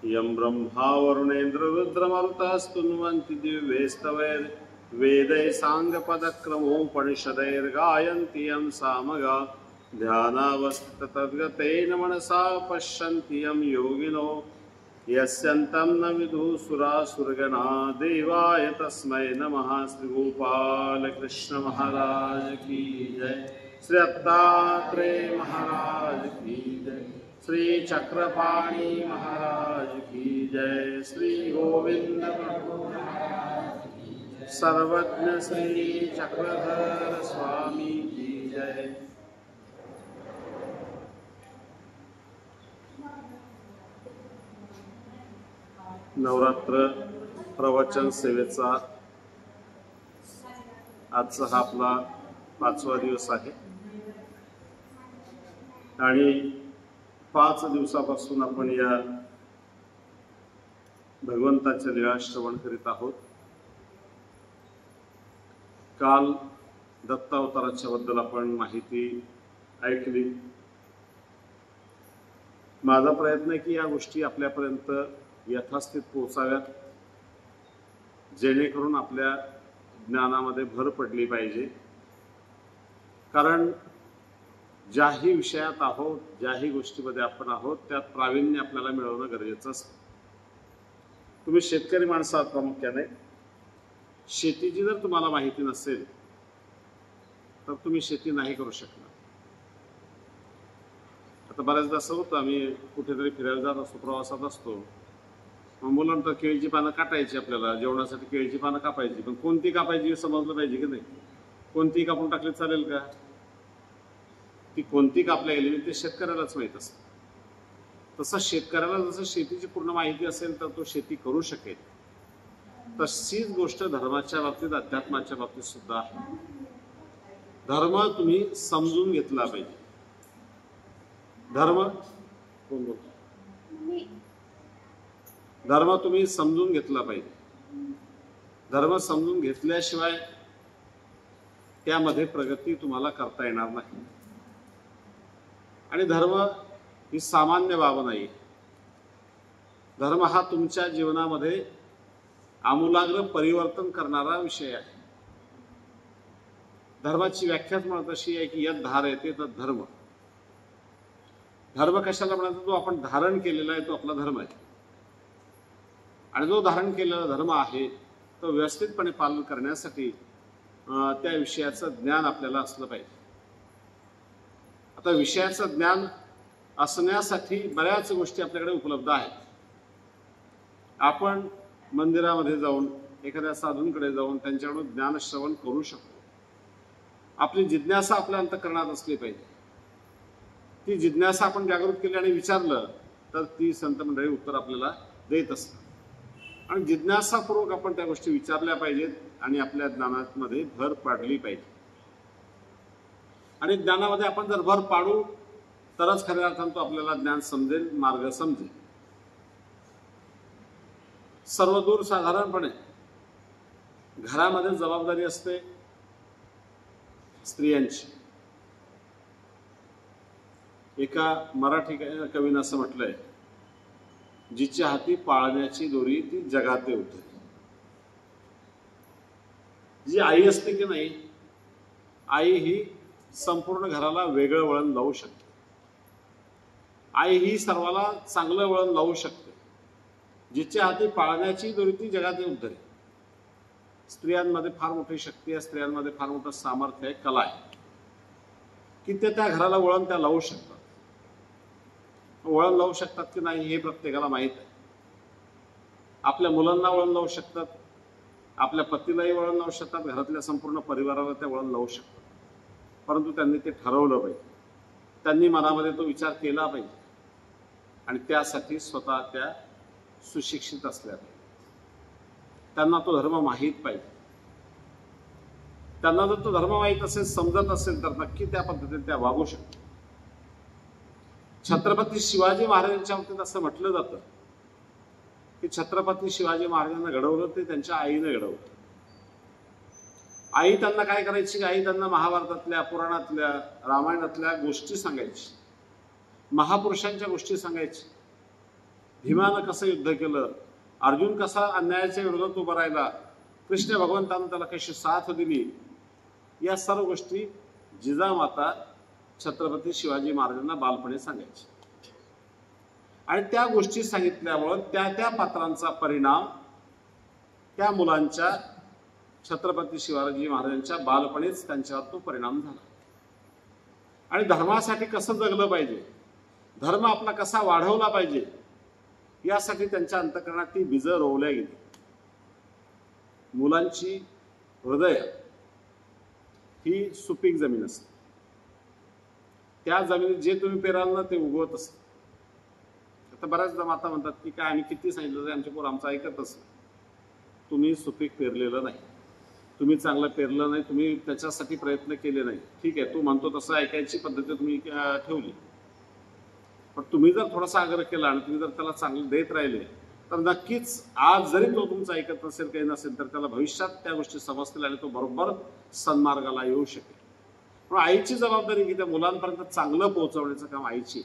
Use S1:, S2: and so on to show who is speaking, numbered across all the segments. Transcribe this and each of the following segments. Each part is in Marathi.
S1: यं ब्रह्मा वरुणेन्द्र रुद्रमरुतस्तुन्वन्ति दिव्यैस्तवैः वेदैः साङ्गपदक्रमोपनिषदैर्गायन्ति यं सामगा ध्यानावस्थिततद्गतेन मनसा पश्यन्ति यं योगिनो यस्यन्तं न विदुः सुरासुरगणा देवाय तस्मै नमः। श्री गोपाल कृष्ण महाराज की जय। श्री दत्तात्रेय महाराज की जय। श्री चक्रपाणी महाराज की जय। श्री गोविंद प्रभु सर्वज्ञ श्री चक्रधर स्वामी की जय। नवरात्र प्रवचन सेवेचा आजचा हा आपला 5वा दिवस आहे आणि 5 दिवसापासून आपण या भगवंताच्या लीला श्रवण करीत आहोत। काल दत्तावताराच्या बद्दल आपण माहिती ऐकली। माझा प्रयत्न आहे की या गोष्टी आपल्यापर्यंत यथास्थित पोहोचाव्यात, जेणेकरून आपल्या ज्ञानामध्ये भर पडली पाहिजे। कारण ज्याही विषयात आहोत, ज्याही गोष्टीमध्ये आपण आहोत, त्यात प्रावीण्य आपल्याला मिळवणं गरजेचं असतं। तुम्ही शेतकरी माणसं आहात प्रामुख्याने। शेतीची जर तुम्हाला माहिती नसेल तर तुम्ही शेती नाही करू शकणार। आता बऱ्याचदा असं होतं, आम्ही कुठेतरी फिरायला जात असतो, प्रवासात असतो, मुलांना तर केळीची पानं काटायची, आपल्याला जेवणासाठी केळीची पानं कापायची, पण कोणती कापायची हे समजलं पाहिजे की नाही। कोणती कापून टाकली चालेल का? ती कोणती कापल्या गेली ते शेतकऱ्यालाच माहीत असतं। तसं शेतकऱ्याला जसं शेतीची पूर्ण माहिती असेल तर तो शेती करू शकेल, तशीच गोष्ट धर्माच्या बाबतीत, अध्यात्माच्या बाबतीत सुद्धा आहे। धर्म तुम्ही समजून घेतला पाहिजे। धर्म तुम्ही समजून घेतला पाहिजे। धर्म समजून घेतल्याशिवाय त्यामध्ये प्रगती तुम्हाला करता येणार नाही। आणि धर्म ही सामान्य बाब नाही। धर्म हा तुमच्या जीवनामध्ये आमूलाग्र परिवर्तन करणारा विषय आहे। धर्माची व्याख्याच म्हणत अशी आहे की यद धारयते तद धर्म। धर्म कशाला म्हणायचं? जो आपण धारण केलेला आहे तो आपला धर्म आहे। आणि जो धारण केलेला धर्म आहे तो व्यवस्थितपणे पालन करण्यासाठी त्या विषयाचं ज्ञान आपल्याला असलं पाहिजे। आता विषयाचं ज्ञान असण्यासाठी बऱ्याच गोष्टी आपल्याकडे उपलब्ध आहेत। आपण मंदिरामध्ये जाऊन, एखाद्या साधूंकडे जाऊन त्यांच्याकडून ज्ञान श्रवण करू शकतो। आपली जिज्ञासा आपल्या अंतःकरणात असली पाहिजे। ती जिज्ञासा आपण जागृत केली आणि विचारलं तर ती संत मंडळी उत्तर आपल्याला देत असतात। आणि जिज्ञासापूर्वक आपण त्या गोष्टी विचारल्या पाहिजेत आणि आपल्या ज्ञानामध्ये भर पाडली पाहिजे। आणि ज्ञानामध्ये आपण जर भर पाडू तरच खऱ्या अर्थानं तो आपल्याला ज्ञान समजेल, मार्ग समजेल। सर्वदूर साधारणपणे घरामध्ये जबाबदारी असते स्त्रियांची। एका मराठी कवीनं असं म्हटलंय, जिच्या हाती पाळण्याची दोरी ती जगाते उतरी। जी आई असते की नाही, आई ही संपूर्ण घराला वेगळं वळण लावू शकते। आई ही सर्वाला चांगलं वळण लावू शकते। जिच्या हाती पाळण्याची दोरी ती जगाते उतरी। स्त्रियांमध्ये फार मोठी शक्ती आहे, स्त्रियांमध्ये फार मोठं सामर्थ्य आहे, कला आहे की ते त्या घराला वळण त्या लावू शकतात। वळण लावू शकतात की नाही हे प्रत्येकाला माहीत आहे। आपल्या मुलांना वळण लावू शकतात, आपल्या पतीलाही वळण लावू शकतात, घरातल्या संपूर्ण परिवाराला ते वळण लावू शकतात। परंतु त्यांनी ते ठरवलं पाहिजे, त्यांनी मनामध्ये तो विचार केला पाहिजे आणि त्यासाठी स्वतः त्या सुशिक्षित असल्या पाहिजे। त्यांना तो धर्म माहीत पाहिजे। त्यांना जर तो धर्म माहीत असेल, समजत असेल तर नक्की त्या पद्धतीने त्या वागू शकतात। छत्रपती शिवाजी महाराजांच्या बाबतीत असं म्हटलं जातं की छत्रपती शिवाजी महाराजांना घडवलं ते त्यांच्या आईने घडवलं। आई त्यांना काय करायची? आई त्यांना महाभारतातल्या, पुराणातल्या, रामायणातल्या गोष्टी सांगायची, महापुरुषांच्या गोष्टी सांगायची। भीमानं कसं युद्ध केलं, अर्जुन कसा अन्यायाच्या विरोधात उभा राहिला, कृष्ण भगवंतानं त्याला कशी साथ दिली, या सर्व गोष्टी जिजामाता छत्रपती शिवाजी महाराजांना बालपणी सांगायची. आणि त्या गोष्टी सांगितल्यामुळं त्या पात्रांचा परिणाम त्या मुलांच्या छत्रपती शिवाजी महाराजांच्या बालपणीच त्यांच्यावर तो परिणाम झाला. आणि धर्मासाठी कसं जगलं पाहिजे, धर्म आपला कसा वाढवला पाहिजे, यासाठी त्यांच्या अंतःकरणात ती बीजं रोवल्या गेली. मुलांची हृदय ही सुपीक जमीन असते. त्या जमिनीत जे तुम्ही पेराल ना ते उगवत असतं. आता बऱ्याचदा माता म्हणतात की काय आम्ही किती सांगितलं तरी आमचे पोरं आमचं ऐकतच नाही. तुम्ही सुपीक पेरलेलं नाही, तुम्ही चांगलं पेरलं नाही, तुम्ही त्याच्यासाठी प्रयत्न केले नाही. ठीक आहे, तू म्हणतो तसं ऐकायची पद्धती तुम्ही ठेवली, पण तुम्ही जर थोडासा आग्रह केला आणि तुम्ही जर त्याला चांगलं देत राहिले तर नक्कीच आज जरी तो तुमचं ऐकत नसेल, काही नसेल, तर त्याला भविष्यात त्या गोष्टी समजतील आणि तो बरोबर सन्मार्गाला येऊ शकेल. पण आईची जबाबदारी की त्या मुलांपर्यंत चांगलं पोहोचवण्याचं काम आईची,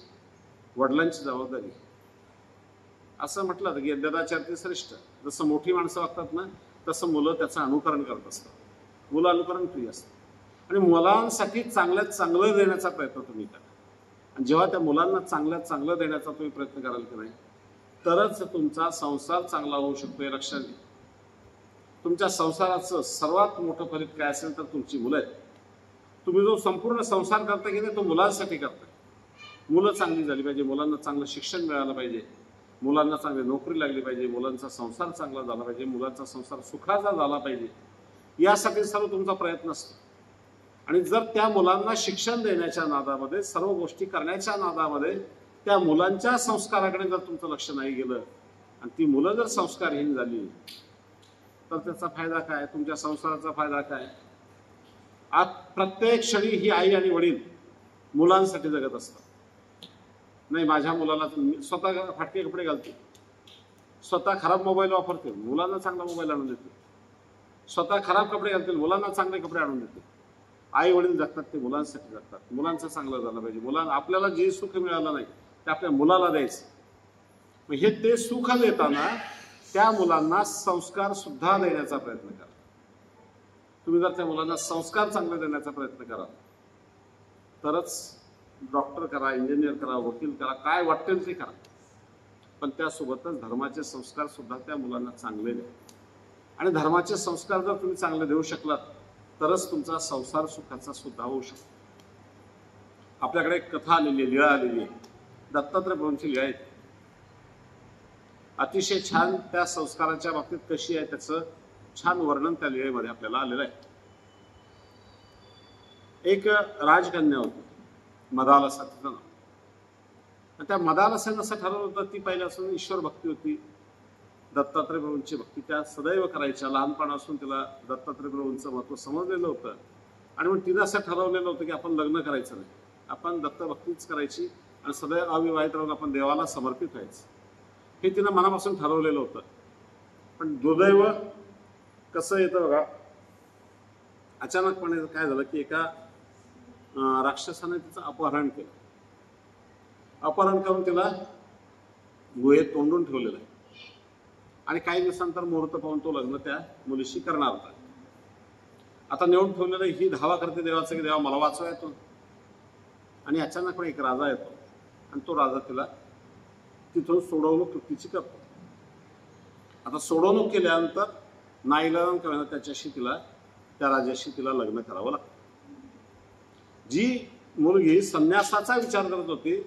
S1: वडिलांची जबाबदारी. असं म्हटलं की यज्ञाचार्य श्रेष्ठ. जसं मोठी माणसं वागतात ना तसं मुलं त्याचं अनुकरण करत असतात. मुलं अनुकरण प्रिय असतात आणि मुलांसाठी चांगल्यात चांगलं देण्याचा प्रयत्न तुम्ही करा. आणि जेव्हा त्या मुलांना चांगल्यात चांगलं देण्याचा तुम्ही प्रयत्न कराल की नाही, तरच तुमचा संसार चांगला होऊ शकतो. हे लक्षात घ्या. तुमच्या संसाराचं सर्वात मोठं फलित काय असेल तर तुमची मुलं आहेत. तुम्ही जो संपूर्ण संसार करता की नाही तो मुलांसाठी करता. मुलं चांगली झाली पाहिजे, मुलांना चांगलं शिक्षण मिळालं पाहिजे, मुलांना चांगली नोकरी लागली पाहिजे, मुलांचा संसार चांगला झाला पाहिजे, मुलांचा संसार सुखाचा झाला पाहिजे, यासाठी सर्व तुमचा प्रयत्न असतो. आणि जर त्या मुलांना शिक्षण देण्याच्या नादामध्ये, सर्व गोष्टी करण्याच्या नादामध्ये त्या मुलांच्या संस्काराकडे जर तुमचं लक्ष नाही गेलं आणि ती मुलं जर संस्कारहीन झाली तर त्याचा फायदा काय, तुमच्या संसाराचा फायदा काय. आज प्रत्येक क्षणी ही आई आणि वडील मुलांसाठी जगत असतात. नाही माझ्या मुलाला स्वतः फाटके कपडे घालते, स्वतः खराब मोबाईल वापरते, मुलांना चांगला मोबाईल आणून देते, स्वतः खराब कपडे घालतील, मुलांना चांगले कपडे आणून देते. आई वडील जगतात ते मुलांसाठी जगतात. मुलांचं चांगलं झालं पाहिजे. मुलांना आपल्याला जे सुख मिळालं नाही ते आपल्या मुलाला द्यायचं. मग हे ते सुख देताना त्या मुलांना संस्कार सुद्धा देण्याचा प्रयत्न करा. तुम्ही जर त्या मुलांना संस्कार चांगले देण्याचा प्रयत्न कराल तरच डॉक्टर करा, इंजिनियर करा, वकील करा, काय वाटेल ते करा, पण त्यासोबतच धर्माचे संस्कार सुद्धा त्या मुलांना चांगले द्या. आणि धर्माचे संस्कार जर तुम्ही चांगले देऊ शकलात तरच तुमचा संसार सुखाचा सुद्धा होऊ शकतो. आपल्याकडे एक कथा आलेली आहे, लीळा आलेली आहे, दत्तात्रय प्रभूंची लीळा आहे. अतिशय छान त्या संस्काराच्या बाबतीत कशी आहे त्याचं छान वर्णन त्या लीळेमध्ये आपल्याला आलेलं आहे. एक राजकन्या होती, मदालसा तिचं नाव. त्या मदालसानं असं ठरवलं होतं, ती पहिल्यापासून ईश्वर भक्ती होती, दत्तात्रय प्रभूंची भक्ती त्या सदैव करायच्या. लहानपणापासून तिला दत्तात्रय प्रभूंचं महत्त्व समजलेलं होतं. आणि मग तिनं असं ठरवलेलं होतं की आपण लग्न करायचं नाही, आपण दत्तभक्तीच करायची आणि सदैव अविवाहित राहून आपण देवाला समर्पित व्हायचं, हे तिनं मनापासून ठरवलेलं होतं. पण दुर्दैव कसं येतं बघा, अचानकपणे काय झालं की एका राक्षसाने तिचं अपहरण केलं. अपहरण करून तिला गुहेत तोंडून ठेवलेलं आहे आणि काही दिवसांतर मुहूर्त पाहून तो लग्न त्या मुलीशी करणार होता. आता नेऊन ठेवलेलं ही धावा करते देवाचं की देवा मला वाचवा येतो. आणि अचानकपणे एक राजा येतो आणि तो राजा तिला तिथून सोडवणूक तिची करतो. आता सोडवणूक केल्यानंतर नाईलाजाने का त्याच्याशी त्या राजाशी तिला लग्न करावं लागतं. जी मुलगी संन्यासाचा विचार करत होती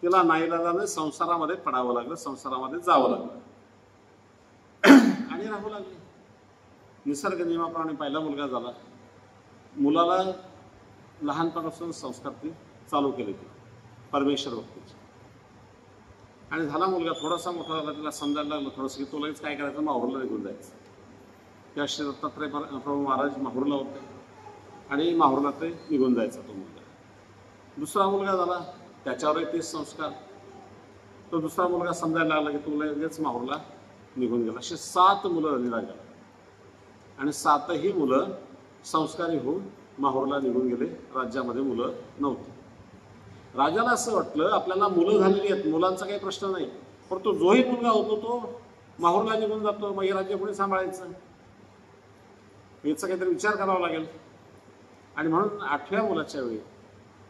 S1: तिला नाईलाजाने संसारामध्ये पडावं लागलं, संसारामध्ये जावं लागलं आणि राहू लागले. निसर्ग नियमाप्रमाणे पहिला मुलगा झाला. मुलाला लहानपणापासून संस्कार ती चालू केले ती परमेश्वर भक्तीचे. आणि झाला मुलगा, थोडासा मोठा झाला, तिला समजायला लागलं थोडंसं की तो लगेच काय करायचं, माहूरला निघून जायचं. त्या श्री दत्तात्रय प्रभू महाराज माहूरला होते आणि माहूरला ते निघून जायचा तो मुलगा. दुसरा मुलगा झाला, त्याच्यावरही तेच संस्कार. तो दुसरा मुलगा समजायला लागला की तो लगेच माहूरला निघून गेला. अशी 7 मुलं झाली राजाला आणि 7ही मुलं संस्कारी होऊन माहूरला निघून गेले. राज्यामध्ये मुलं नव्हती. राजाला असं वाटलं आपल्याला मुलं झालेली आहेत, मुलांचा काही प्रश्न नाही, परंतु जोही मुलगा होतो तो माहूरला निघून जातो, मग हे राज्य कोणी सांभाळायचं, याचा काहीतरी विचार करावा लागेल. आणि म्हणून 8व्या मुलाच्या वेळी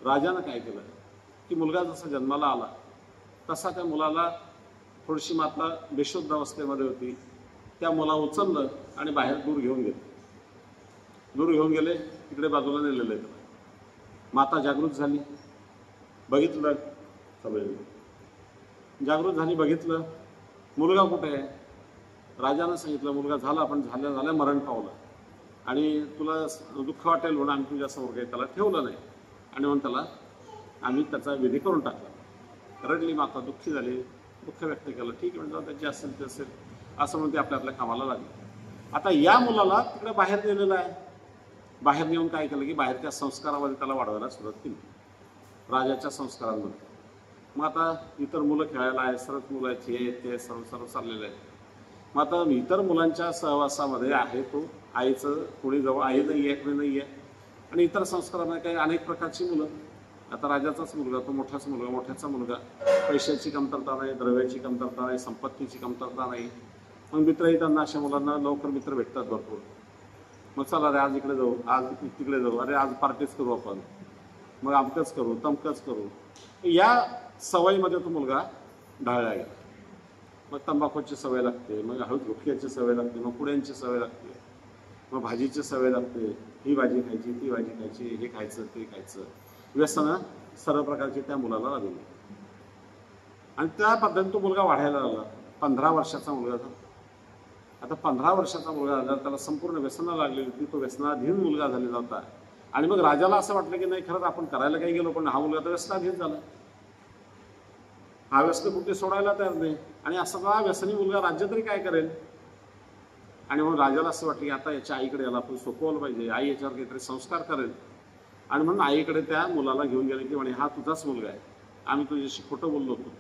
S1: राजानं काय केलं की मुलगा जसा जन्माला आला तसा त्या मुलाला, थोडीशी माता बेशुद्ध अवस्थेमध्ये होती, त्या मुला उचललं आणि बाहेर दूर घेऊन गेले, तिकडे बाजूला नेलेलं आहे. माता जागृत झाली, बघितलं, जागृत झाली, बघितलं मुलगा कुठे आहे. राजानं सांगितलं मुलगा झाला, पण झाल्या मरण पावलं, आणि तुला दुःख वाटेल म्हणून आम्ही तुझ्यासमोर काही त्याला ठेवलं नाही, आणि म्हणून आम्ही त्याचा विधी करून टाकला. रडली माता, दुःखी झाली, दुःख व्यक्त केलं. ठीक आहे म्हणजे त्याची असेल ते असेल असं म्हणून ते आपल्या कामाला लागले. आता या मुलाला तिकडे बाहेर नेलेलं आहे. बाहेर नेऊन काय केलं की बाहेरच्या संस्कारामध्ये त्याला वाढवायला सुरुवात केली, राजाच्या संस्कारांमध्ये. मग आता इतर मुलं खेळायला आहे, सर्वच मुलाची हे ते सर्व चाललेलं आहे. मग आता इतर मुलांच्या सहवासामध्ये आहे तो आईचं, कोणी जवळ आई नाही आहे, कोणी नाही आहे, आणि इतर संस्कारामध्ये काही अनेक प्रकारची मुलं. आता राजाचाच मुलगा, तो मोठाच मुलगा, मोठ्याचा मुलगा, पैशाची कमतरता नाही, द्रव्याची कमतरता नाही, संपत्तीची कमतरता नाही. मग मित्रही त्यांना, अशा मुलांना लवकर मित्र भेटतात भरपूर. मग चला रे आज इकडे जाऊ, आज तिकडे जाऊ, अरे आज पार्टीच करू आपण, मग अमकंच करू तमकंच करू. या सवयीमध्ये तो मुलगा ढाळला गेला. मग तंबाखूची सवय लागते, मग हळद गुटख्याची सवय लागते, मग पुड्यांची सवय लागते, मग भाजीची सवय लागते, ही भाजी खायची, ती भाजी खायची, हे खायचं ते खायचं. व्यसनं सर्व प्रकारची त्या मुलाला लागली, आणि त्या पद्धतीने तो मुलगा वाढायला लागला. 15 वर्षाचा मुलगा झाला. आता 15 वर्षाचा मुलगा झाला, त्याला संपूर्ण व्यसना लागलेली होती, तो व्यसनाधीन मुलगा झालेला होता. आणि मग राजाला असं वाटलं की नाही खरंच आपण करायला काही गेलो, पण हा मुलगा तर व्यसनाधीन झाला, हा व्यसन कुठे सोडायला तयार नाही, आणि असा व्यसनी मुलगा राज्य तरी काय करेल. आणि म्हणून राजाला असं वाटलं की आता याच्या आईकडे याला आपण सोपवलं पाहिजे, आई याच्यावर काहीतरी संस्कार करेल. आणि म्हणून आईकडे त्या मुलाला घेऊन गेले की म्हणे हा तुझाच मुलगा आहे, आम्ही तुझ्याशी खोटं बोललो होतो,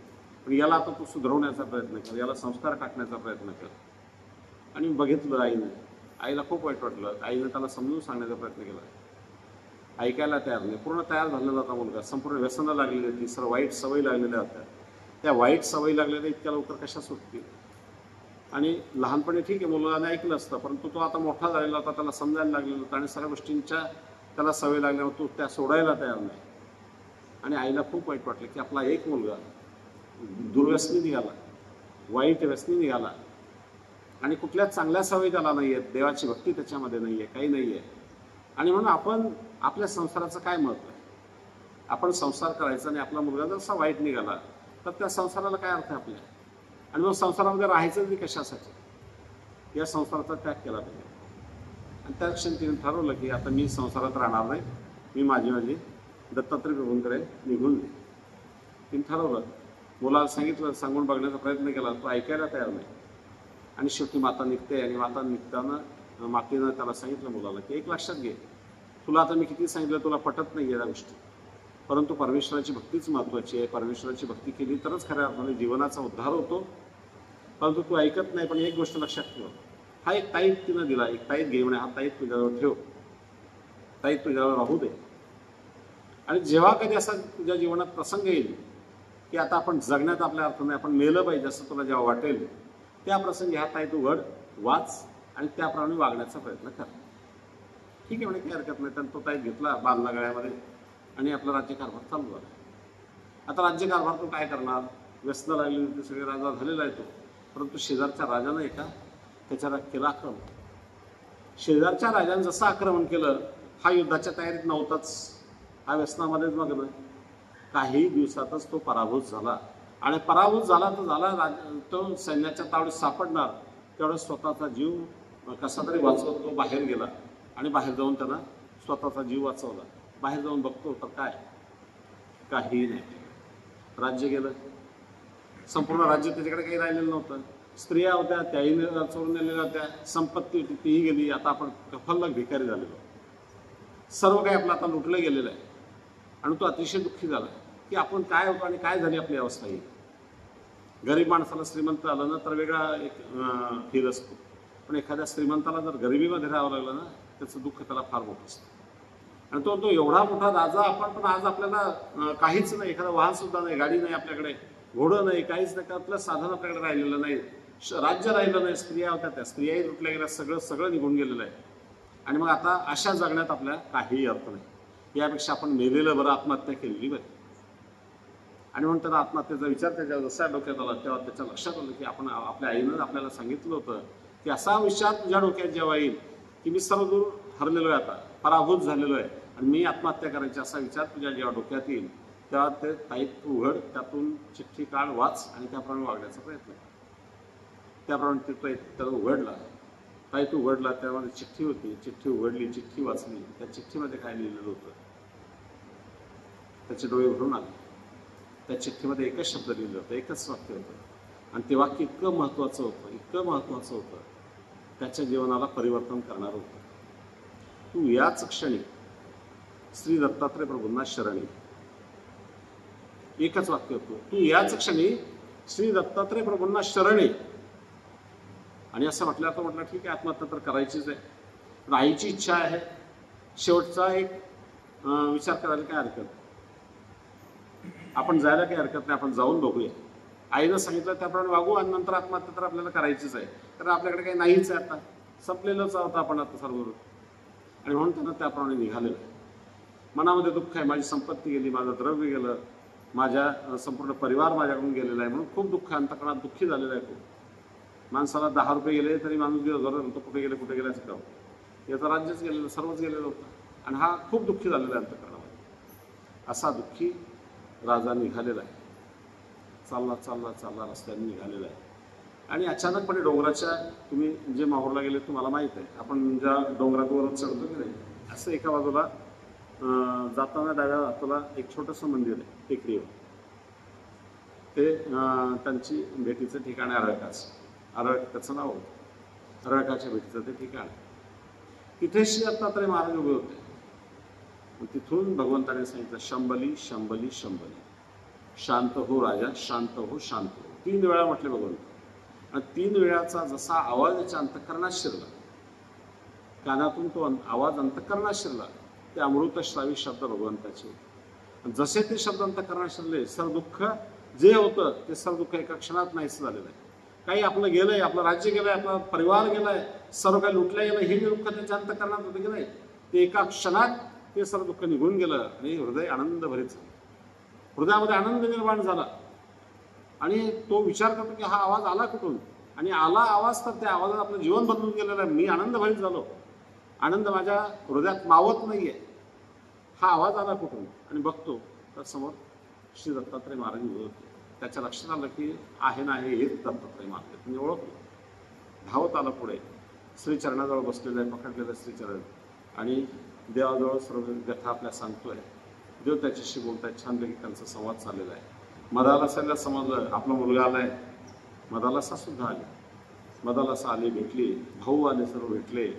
S1: पण याला आता तू सुधारवण्याचा प्रयत्न कर, याला संस्कार टाकण्याचा प्रयत्न कर. आणि बघितलं आईला खूप वाईट वाटलं. आईने त्याला समजून सांगण्याचा प्रयत्न केला, ऐकायला तयार नाही. पूर्ण तयार झालेला होता मुलगा, संपूर्ण व्यसनं लागलेली होती, सर्व वाईट सवयी लागलेल्या होत्या. त्या वाईट सवयी लागलेल्या इतक्या लवकर कशा सुटतील. आणि लहानपणी ठीक आहे मुलाने ऐकलं असतं, परंतु तो आता मोठा झालेला होता, त्याला समजायला लागलेला होता, आणि सगळ्या गोष्टींच्या त्याला सवय लागल्यावर तो त्या सोडायला तयार नाही. आणि आईला खूप वाईट वाटलं की आपला एक मुलगा दुर्व्यसनी निघाला, वाईट व्यसनी निघाला, आणि कुठल्याच चांगल्या सवयी त्याला नाही आहेत, देवाची भक्ती त्याच्यामध्ये नाही आहे, काही नाही आहे. आणि म्हणून आपण आपल्या संसाराचं काय महत्त्व आहे. आपण संसार करायचा, आणि आपला मुलगा जर असा वाईट निघाला तर त्या संसाराला काय अर्थ आहे आपल्या. आणि मग संसारामध्ये राहायचं तरी कशासाठी. या संसाराचा त्याग केला पाहिजे. आणि त्या क्षणी तिने ठरवलं की आता मी संसारात राहणार नाही, मी माझी दत्तात्रय प्रभूंकडे निघून जाईल. तिने ठरवलं, मुलाला सांगितलं, सांगून बघण्याचा प्रयत्न केला, तो ऐकायला तयार नाही. आणि शेवटी माता निघते, आणि माता निघताना मातेनं त्याला सांगितलं मुलाला की एक लक्षात घे, तुला आता मी किती सांगितलं तुला पटत नाही या गोष्टी, परंतु परमेश्वराची भक्तीच महत्त्वाची आहे. परमेश्वराची भक्ती केली तरच खऱ्या अर्थाने जीवनाचा उद्धार होतो. परंतु तू ऐकत नाही. पण एक गोष्ट लक्षात ठेव, हा एक ताईत तिनं दिला, एक ताईत घे म्हणे, हा ताईत तुझ्याजवळ ठेव, ताईत तुझ्याजवळ राहू दे. आणि जेव्हा कधी असा तुझ्या जीवनात प्रसंग येईल की आता आपण जगण्यात आपल्या अर्थ नाही, आपण मेलं पाहिजे असं तुला जेव्हा वाटेल, त्या प्रसंगी हा ताईत उघड, वाच, आणि त्याप्रमाणे वागण्याचा प्रयत्न कर. ठीक आहे म्हणे, काही हरकत नाही. त्यानं तो ताईत घेतला, बांधला गळ्यामध्ये, आणि आपला राज्यकारभार चालू झाला. आता राज्यकारभार तो काय करणार, व्यसनं लागलेली होती, सगळे राजा झालेला आहे तो. परंतु शेजारच्या राजानं त्याच्याला केलं आक्रमण. शेजारच्या राजानं जसं आक्रमण केलं, हा युद्धाच्या तयारीत नव्हताच, हा व्यसनामध्येच मग्न. काही दिवसातच तो पराभूत झाला. आणि पराभूत झाला तर झाला, तो सैन्याच्या तावडीत सापडणार, तेवढं स्वतःचा जीव कसा तरी वाचवत तो बाहेर गेला. आणि बाहेर जाऊन त्यानं स्वतःचा जीव वाचवला. बाहेर जाऊन बघतो तर काय, काही नाही. राज्य गेलं, संपूर्ण राज्य त्याच्याकडे काही राहिलेलं नव्हतं. स्त्रिया होत्या, त्याही चोरून नेलेल्या होत्या, संपत्ती होती तीही गेली. आता आपण कफल्लक भिकारी झालेलो, सर्व काही आपलं आता लुटलं गेलेलं आहे. आणि तो अतिशय दुःखी झाला की आपण काय होतो आणि काय झाली आपली अवस्था ही. गरीब माणसाला श्रीमंत आलं ना तर वेगळा एक फील असतो, पण एखाद्या श्रीमंताला जर गरिबीमध्ये राहावं लागलं ना, त्याचं दुःख त्याला फार मोठं असतं. आणि तो एवढा मोठा राजा आपण, पण आज आपल्याला काहीच नाही, एखादं वाहन सुद्धा नाही, गाडी नाही आपल्याकडे, घोडं नाही, काहीच नाही, आपलं साधन आपल्याकडे राहिलेलं नाही, राज्य राहिलं नाही, स्त्रिया होत्या, त्या स्त्रियाही लुटल्या गेल्या, सगळं सगळं निघून गेलेलं आहे. आणि मग आता अशा जगण्यात आपल्या काहीही अर्थ नाही. यापेक्षा आपण मेलेलं बरं, आत्महत्या केलेली बरं. आणि म्हणून त्याला आत्महत्येचा विचार त्याच्या जसा डोक्यात आला तेव्हा त्याच्या लक्षात आलं की आपण आपल्या आईनं आपल्याला सांगितलं होतं की असा विचार तुझ्या डोक्यात जेव्हा येईल की मी सर्व दूर हरलेलो आहे, आता पराभूत झालेलो आहे आणि मी आत्महत्या करायची, असा विचार तुझ्या जेव्हा डोक्यात येईल तेव्हा ते ताईत तू उघड, त्यातून चिठ्ठी काढ, वाच आणि त्याप्रमाणे वागण्याचा प्रयत्न कर. त्याप्रमाणे ते त्याला उघडला, ताईत उघडला, त्यामध्ये चिठ्ठी होती, चिठ्ठी उघडली, चिठ्ठी वाचली. त्या चिठ्ठीमध्ये काय लिहिलेलं होतं, त्याचे डोळे भरून आले. त्या चिठ्ठीमध्ये एकच शब्द लिहिलं होतं, एकच वाक्य होतं आणि ते वाक्य इतकं महत्त्वाचं होतं, इतकं महत्त्वाचं होतं, त्याच्या जीवनाला परिवर्तन करणारं होतं. तू याच क्षणी श्री दत्तात्रय प्रभूंना शरणी. एकच वाक्य होतं, तू याच क्षणी श्री दत्तात्रय प्रभूंना शरणी. आणि असं म्हटलं तर म्हटलं ठीक आहे, आत्महत्या तर करायचीच आहे, पण आईची इच्छा आहे, शेवटचा एक विचार करायला काय हरकत, आपण जायला काही हरकत नाही, आपण जाऊन बघूया. आईनं सांगितलं त्याप्रमाणे वागू आणि नंतर आत्महत्या तर आपल्याला करायचीच आहे, कारण आपल्याकडे काही नाहीच आहे, आता संपलेलंच आहोत आपण आता सर्व. आणि म्हणून त्यांना त्याप्रमाणे निघालेलं आहे. मनामध्ये दुःख आहे, माझी संपत्ती गेली, माझं द्रव्य गेलं, माझ्या संपूर्ण परिवार माझ्याकडून गेलेला आहे, म्हणून खूप दुःख आहे, अंतकरणात दुःखी झालेलं आहे खूप. माणसाला 10 रुपये गेले तरी माणूस म्हणतो कुठे गेले असं का, याचं राज्यच गेलेलं, सर्वच गेलेलं होतं आणि हा खूप दुःखी झालेला आहे अंतकरणामध्ये. असा दुःखी राजा निघालेला आहे, चालला चालला चालला रस्त्याने निघालेला आहे. आणि अचानकपणे डोंगराच्या, तुम्ही जे माहूरला गेले तुम्हाला माहीत आहे, आपण ज्या डोंगरावर चढतो की नाही, असं एका बाजूला जाताना डाव्या हाताला एक छोटंसं मंदिर आहे टेकडीवर, ते त्यांची भेटीचं ठिकाण आहे अरळक, त्याचं नाव होतं, अरळकाच्या भेटीचं ते ठिकाण. तिथे श्री दत्तात्रय महाराज उभे होते. तिथून भगवंताने सांगितलं, शंभली शंभली शंभली, शांत हो राजा, शांत हो, शांत हो. 3 वेळा म्हटले भगवंत. आणि 3 वेळाचा जसा आवाज त्याच्या अंतःकरणात शिरला, कानातून तो आवाज अंतःकरणात शिरला, ते अमृतश्रावी शब्द भगवंताचे. जसे ते शब्द अंतःकरणात शिरले, सर्व दुःख जे होतं ते सर्व दुःख एका क्षणात नाहीसं झालेलं आहे. काही आपलं गेलंय, आपलं राज्य गेलंय, आपला परिवार गेलाय, सर्व काही लुटलं गेलं, हे दुःख त्याच्या अंतःकरणात होतं की नाही, ते एका क्षणात ते सर्व दुःख निघून गेलं आणि हृदय आनंद भरीत झालं. हृदयामध्ये आनंद निर्माण झाला आणि तो विचार करतो की हा आवाज आला कुठून, आणि आला आवाज तर त्या आवाजात आपलं जीवन बदलून गेलेलं आहे, मी आनंद भरीत झालो, आनंद माझ्या हृदयात मावत नाहीये, हा आवाज आला कुठून. आणि बघतो तर समोर श्री दत्तात्रय महाराज उभे होते. त्याच्या लक्षात आलं की आहे ना, हेच दत्तात्रय महाराज. तुम्ही ओळखलं, धावत आला पुढे, श्रीचरणाजवळ बसलेलं आहे, पकडलेलं श्रीचरण, आणि देवाजवळ सर्व व्यथा आपल्या सांगतोय. देव त्याच्याशी बोलताय, छानपैकी त्यांचा संवाद चाललेला आहे. मदालसाला समजलं आपला मुलगा आलाय, मदालसा सुद्धा आले, मदालसा आले, भेटली, भाऊ आले, सर्व भेटले,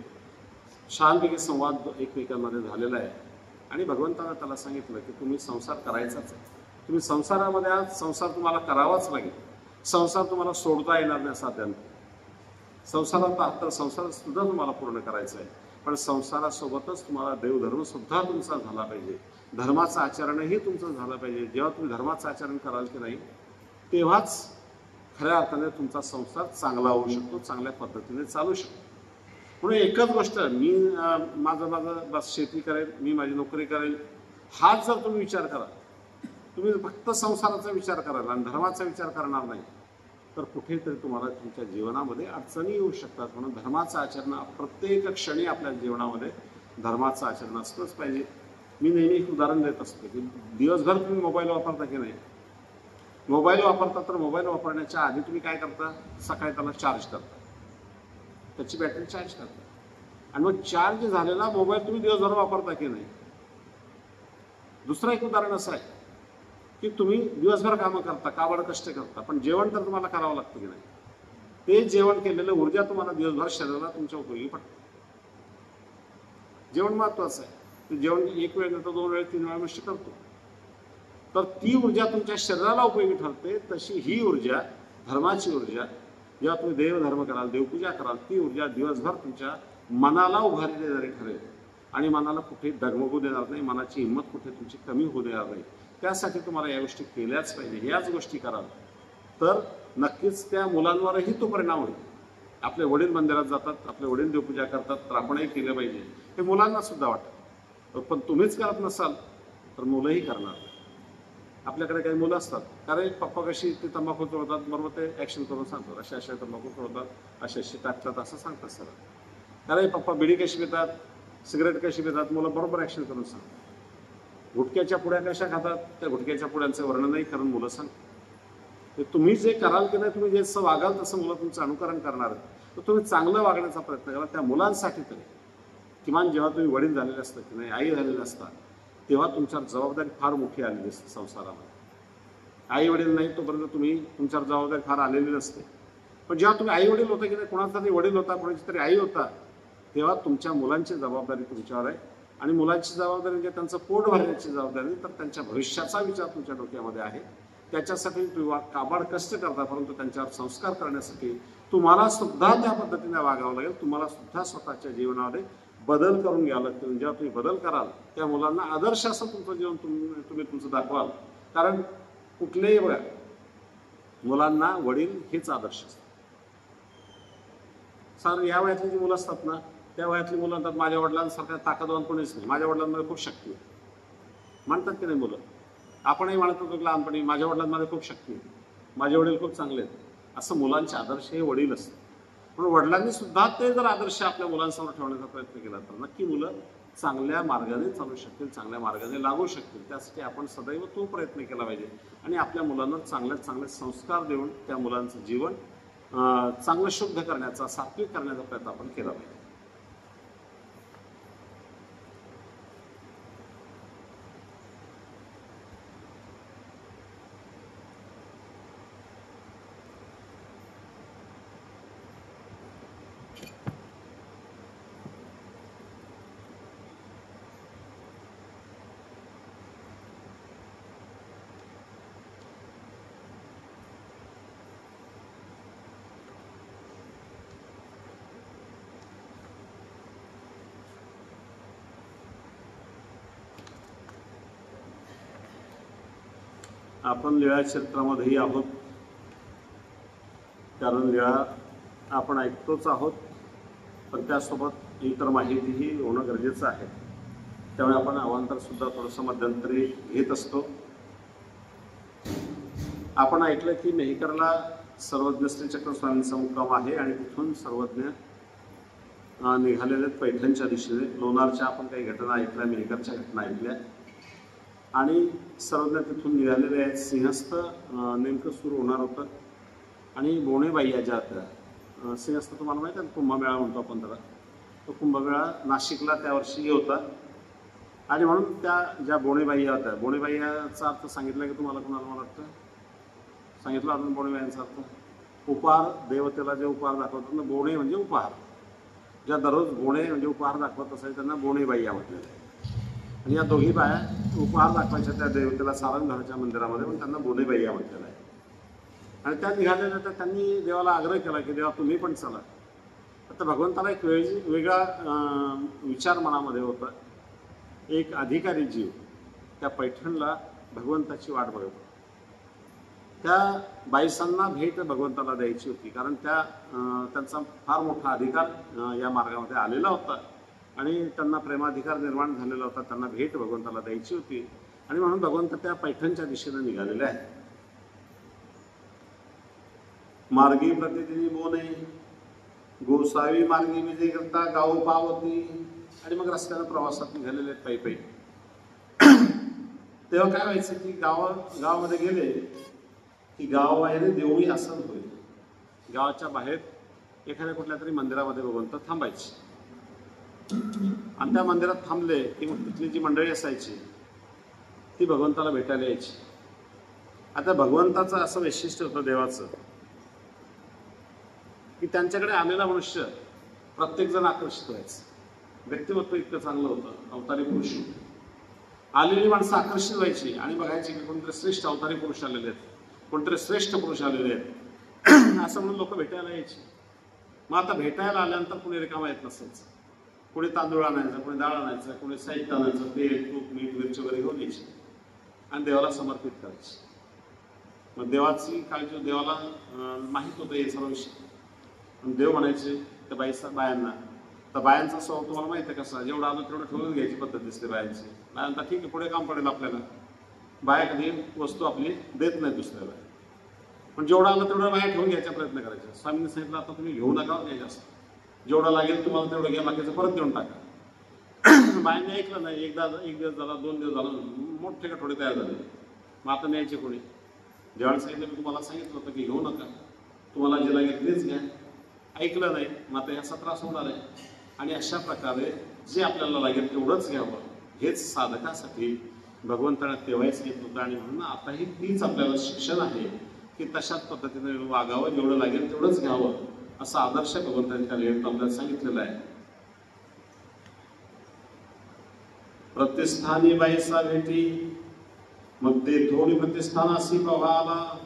S1: छानपैकी संवाद एकमेकांमध्ये झालेला आहे. आणि भगवंतानं त्याला सांगितलं की तुम्ही संसार करायचाच आहे, तुम्ही संसारामध्ये आहात, संसार तुम्हाला करावाच लागेल, संसार तुम्हाला सोडता येणार नाही साध्यानं. संसारात आहात तर संसार सुद्धा तुम्हाला पूर्ण करायचा आहे, पण संसारासोबतच तुम्हाला देवधर्म सुद्धा तुमचा झाला पाहिजे, धर्माचं आचरणही तुमचं झालं पाहिजे. जेव्हा तुम्ही धर्माचं आचरण कराल की नाही, तेव्हाच खऱ्या अर्थाने तुमचा संसार चांगला होऊ शकतो, चांगल्या पद्धतीने चालू शकतो. म्हणून एकच गोष्ट, मी माझं बस शेती करेल, मी माझी नोकरी करेल, हाच जर तुम्ही विचार करा, तुम्ही फक्त संसाराचा विचार कराल आणि धर्माचा विचार करणार नाही, तर कुठेतरी तुम्हाला तुमच्या जीवनामध्ये अडचणी येऊ शकतात. म्हणून धर्माचं आचरण प्रत्येक क्षणी आपल्या जीवनामध्ये धर्माचं आचरण असलंच पाहिजे. मी नेहमी एक उदाहरण देत असतो की दिवसभर तुम्ही मोबाईल वापरता की नाही, मोबाईल वापरता तर मोबाईल वापरण्याच्या आधी तुम्ही काय करता, सकाळी त्याला चार्ज करता, त्याची बॅटरी चार्ज करता, आणि मग चार्ज झालेला मोबाईल तुम्ही दिवसभर वापरता की नाही. दुसरं एक उदाहरण असं आहे की तुम्ही दिवसभर कामं करता, काबड कष्ट करता, पण जेवण तर तुम्हाला करावं लागतं की नाही. ते जेवण केलेलं ऊर्जा तुम्हाला दिवसभर शरीराला तुमच्या उपयोगी पडते. जेवण महत्वाचं आहे. ते जेवण 1 वेळ नंतर 2 वेळ 3 वेळा मनुष्य करतो, तर ती ऊर्जा तुमच्या शरीराला उपयोगी ठरते. तशी ही ऊर्जा, धर्माची ऊर्जा, जेव्हा तुम्ही देवधर्म कराल, देवपूजा कराल, ती ऊर्जा दिवसभर तुमच्या मनाला उभारी देणारी ठरेल आणि मनाला कुठे डगमगू देणार नाही, मनाची हिंमत कुठे तुमची कमी होऊ देणार नाही. त्यासाठी तुम्हाला या गोष्टी केल्याच पाहिजे. याच गोष्टी कराल तर नक्कीच त्या मुलांवरही तो परिणाम होईल. आपले वडील मंदिरात जातात, आपले वडील देवपूजा करतात, तर आपणही केलं पाहिजे हे मुलांना सुद्धा वाटतं. पण तुम्हीच करत नसाल तर मुलंही करणार. आपल्याकडे काही मुलं असतात, कारण पप्पा कशी ते तंबाखू चोळतात, बरोबर ते ॲक्शन करून सांगतात, अशा अशा तंबाखू चोळतात, अशा अशी टाकतात असं सांगतात सर. कारण पप्पा बिडी कशी पितात, सिगरेट कशी पितात, मुलं बरोबर ॲक्शन करून सांगतात. गुटख्याच्या पुड्या कशा खातात, त्या गुटख्याच्या पुड्यांचं वर्णनही करून मुलं सांगतात. तुम्ही जे कराल की नाही, तुम्ही जे वागाल तसं मुलं तुमचं अनुकरण करणार आहे. तर तुम्ही चांगलं वागण्याचा प्रयत्न करा त्या मुलांसाठी तरी. किमान जेव्हा तुम्ही वडील झालेले असतात की नाही, आई झालेले असतात, तेव्हा तुमच्यावर जबाबदारी फार मोठी आलेली असते संसारामध्ये. आई वडील नाही तोपर्यंत तुम्ही तुमच्यावर जबाबदारी फार आलेली नसते. पण जेव्हा तुम्ही आई वडील होता की नाही, कोणाचा तरी वडील होता, कोणाची तरी आई होता, तेव्हा तुमच्या मुलांची जबाबदारी तुमच्यावर आहे. आणि मुलांची जबाबदारी म्हणजे त्यांचं पोट भरण्याची जबाबदारी, तर त्यांच्या भविष्याचा विचार तुमच्या डोक्यामध्ये आहे. त्याच्यासाठी तुम्ही काबाड कष्ट करता, परंतु त्यांच्यावर संस्कार करण्यासाठी तुम्हाला सुद्धा त्या पद्धतीने वागावं लागेल. तुम्हाला सुद्धा स्वतःच्या जीवनामध्ये बदल करून घ्यावं लागतील. जेव्हा तुम्ही बदल कराल त्या मुलांना आदर्श असं तुमचं जीवन तुम्ही तुमचं दाखवाल. कारण कुठलेही बघा, मुलांना वडील हेच आदर्श असतात. सर या वयातली जी मुलं असतात ना, त्या वयातली मुलं म्हणतात माझ्या वडिलांसारख्या ताकदवान कोणीच नाही, माझ्या वडिलांमध्ये खूप शक्ती आहे. म्हणतात की नाही मुलं? आपणही म्हणत होतो लहानपणी माझ्या वडिलांमध्ये खूप शक्ती आहे, माझे वडील खूप चांगले आहेत. असं मुलांचे आदर्श हे वडील असतात. पण वडिलांनी सुद्धा ते जर आदर्श आपल्या मुलांसमोर ठेवण्याचा प्रयत्न केला तर नक्की मुलं चांगल्या मार्गाने चालू शकतील, चांगल्या मार्गाने लागू शकतील. त्यासाठी आपण सदैव तो प्रयत्न केला पाहिजे आणि आपल्या मुलांना चांगल्यात चांगले संस्कार देऊन त्या मुलांचं जीवन चांगलं शुद्ध करण्याचा, सात्विक करण्याचा प्रयत्न आपण केला पाहिजे. आपण लीळा क्षेत्रामध्येही आहोत, कारण लीळा आपण ऐकतोच आहोत, पण त्यासोबत इतर माहितीही होणं गरजेचं आहे. त्यामुळे आपण अवांतरसुद्धा थोडंसं मध्यंतरी घेत असतो. आपण ऐकलं की मेहकरला सर्वज्ञ श्रीचक्र स्वामींचा मुक्काम आहे आणि तिथून सर्वज्ञ निघालेले पैठणच्या दिशेने. लोणारच्या आपण काही घटना ऐकल्या, मेहकरच्या घटना ऐकल्या आणि सर्वज्ञ तिथून निघालेले आहेत. सिंहस्थ नेमकं सुरू होणार होतं आणि बोणेबाई या ज्या होत्या, सिंहस्थ तुम्हाला माहिती आहे, कुंभमेळा म्हणतो आपण त्याला, तो कुंभमेळा नाशिकला त्यावर्षी होता. आणि म्हणून त्या ज्या बोणेबाई होत्या, बोणेबाई याचा अर्थ सांगितला की तुम्हाला कोणाला, मला वाटतं सांगितलं आपण बोणेबाईंचा अर्थ? उपहार, देवतेला जे उपहार दाखवतात ना, बोणे म्हणजे उपहार. ज्या दररोज बोणे म्हणजे उपहार दाखवत असायचे त्यांना बोणेबाई या म्हटलेलं आहे. आणि या दोघी बाया उपहार दाखवायच्या त्या देवतेला सारंगधाराच्या मंदिरामध्ये, पण त्यांना बोणेबाई या म्हटलेलं आहे. आणि त्या निघालेल्या तर त्यांनी देवाला आग्रह केला की देवा तुम्ही पण चला. आता भगवंताला एक वेगळा विचार मनामध्ये होता. एक अधिकारी जीव त्या पैठणला भगवंताची वाट बघत होता. त्या बाईसांना भेट भगवंताला द्यायची होती, कारण त्यांचा फार मोठा अधिकार या मार्गामध्ये आलेला होता आणि त्यांना प्रेमाधिकार निर्माण झालेला होता. त्यांना भेट भगवंताला द्यायची होती आणि म्हणून भगवंत त्या पैठणच्या दिशेने निघालेले आहे. मार्गी प्रतिदिनी बोने गोसावी मार्गी विजय करता गाव पावती. आणि मग रस्त्यानं प्रवासात निघालेले पायी पायी. तेव्हा काय व्हायचं की गावामध्ये गेले की गावाबाहेर देवळी आसन होईल. गावाच्या बाहेर एखाद्या कुठल्या तरी मंदिरामध्ये भगवंत थांबायचे आणि त्या मंदिरात थांबले की मग तिथली जी मंडळी असायची ती भगवंताला भेटायला यायची. आता भगवंताचं असं वैशिष्ट्य होतं देवाचं की त्यांच्याकडे आलेला मनुष्य प्रत्येकजण आकर्षित व्हायचं. व्यक्तिमत्व इतकं चांगलं होतं, अवतारी पुरुष. आलेली माणसं आकर्षित व्हायची आणि बघायची की कोणतरी श्रेष्ठ अवतारी पुरुष आलेले आहेत, कोणतरी श्रेष्ठ पुरुष आलेले आहेत असं म्हणून लोक भेटायला यायची. मग आता भेटायला आल्यानंतर कोणी रिकामा येत नसायचं. कोणी तांदूळ आणायचं, कोणी डाळ आणायचं, कोणी साहित्य आणायचं, तेल, तूप, मीठ, मिरची वगैरे घेऊन यायची. आणि देवाला समर्पित करायची. मग देवाची काळजी देवाला माहीत होतं हे सर्व विषय. देव म्हणायचे त्या बायांना, तर बायांचा स्वभाव तुम्हाला माहिती आहे कसा, जेवढं आलं तेवढं ठेवून घ्यायची पद्धत दिसते बायांची. बायांचा ठीक आहे पुढे काम पडेल आपल्याला, बाया कधी वस्तू आपली देत नाही दुसऱ्याला, पण जेवढं आलं तेवढं बाया ठेवून घ्यायचा प्रयत्न करायचा. स्वामींनी सांगितलं आता तुम्ही घेऊ नका घ्यायचं असं, जेवढं लागेल तुम्हाला तेवढं घ्या, बाकीचं परत देऊन टाका. बायांनी ऐकलं नाही. एक दिवस झाला, 2 दिवस झाला, मोठे कठोडे तयार झाले. मग आता न्यायचे कोणी? जेव्हा सांगितलं मी तुम्हाला सांगितलं होतं की घेऊ नका, तुम्हाला जे लागेल तेच घ्या. ऐकलं नाही. मग आता ह्याचा त्रास होणार आहे. आणि अशा प्रकारे जे आपल्याला लागेल तेवढंच घ्यावं, हेच साधकासाठी भगवंताला तेव्हाच येत होतं. आणि म्हणून आताही तीच आपल्याला शिक्षण आहे की तशाच पद्धतीने वागावं, जेवढं लागेल तेवढंच घ्यावं, असा आदर्श भगवंतांच्या लेखनात आपल्याला सांगितलेला आहे. प्रतिष्ठानी बाईसा भेटी, मग ते थोडी प्रतिष्ठानासी प्रभाला.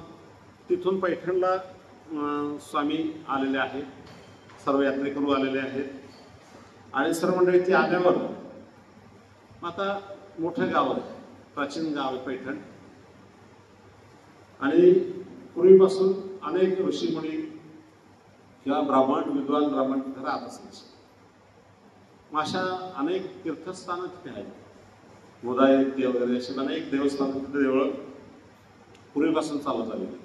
S1: तिथून पैठणला स्वामी आलेले आहेत, सर्व यात्रेकरू आलेले आहेत. आणि सर्व मंडळी ती आल्यावर आता मोठं गाव आहे, प्राचीन गाव आहे पैठण. आणि पूर्वीपासून अनेक ऋषीमुनी किंवा ब्राह्मण, विद्वान ब्राह्मण तिथे राहत असायचे. मग अशा अनेक तीर्थस्थानं तिथे आहेत, मोदायती वगैरे असे अनेक देवस्थान तिथे देवळं पूर्वीपासून चालत आलेली.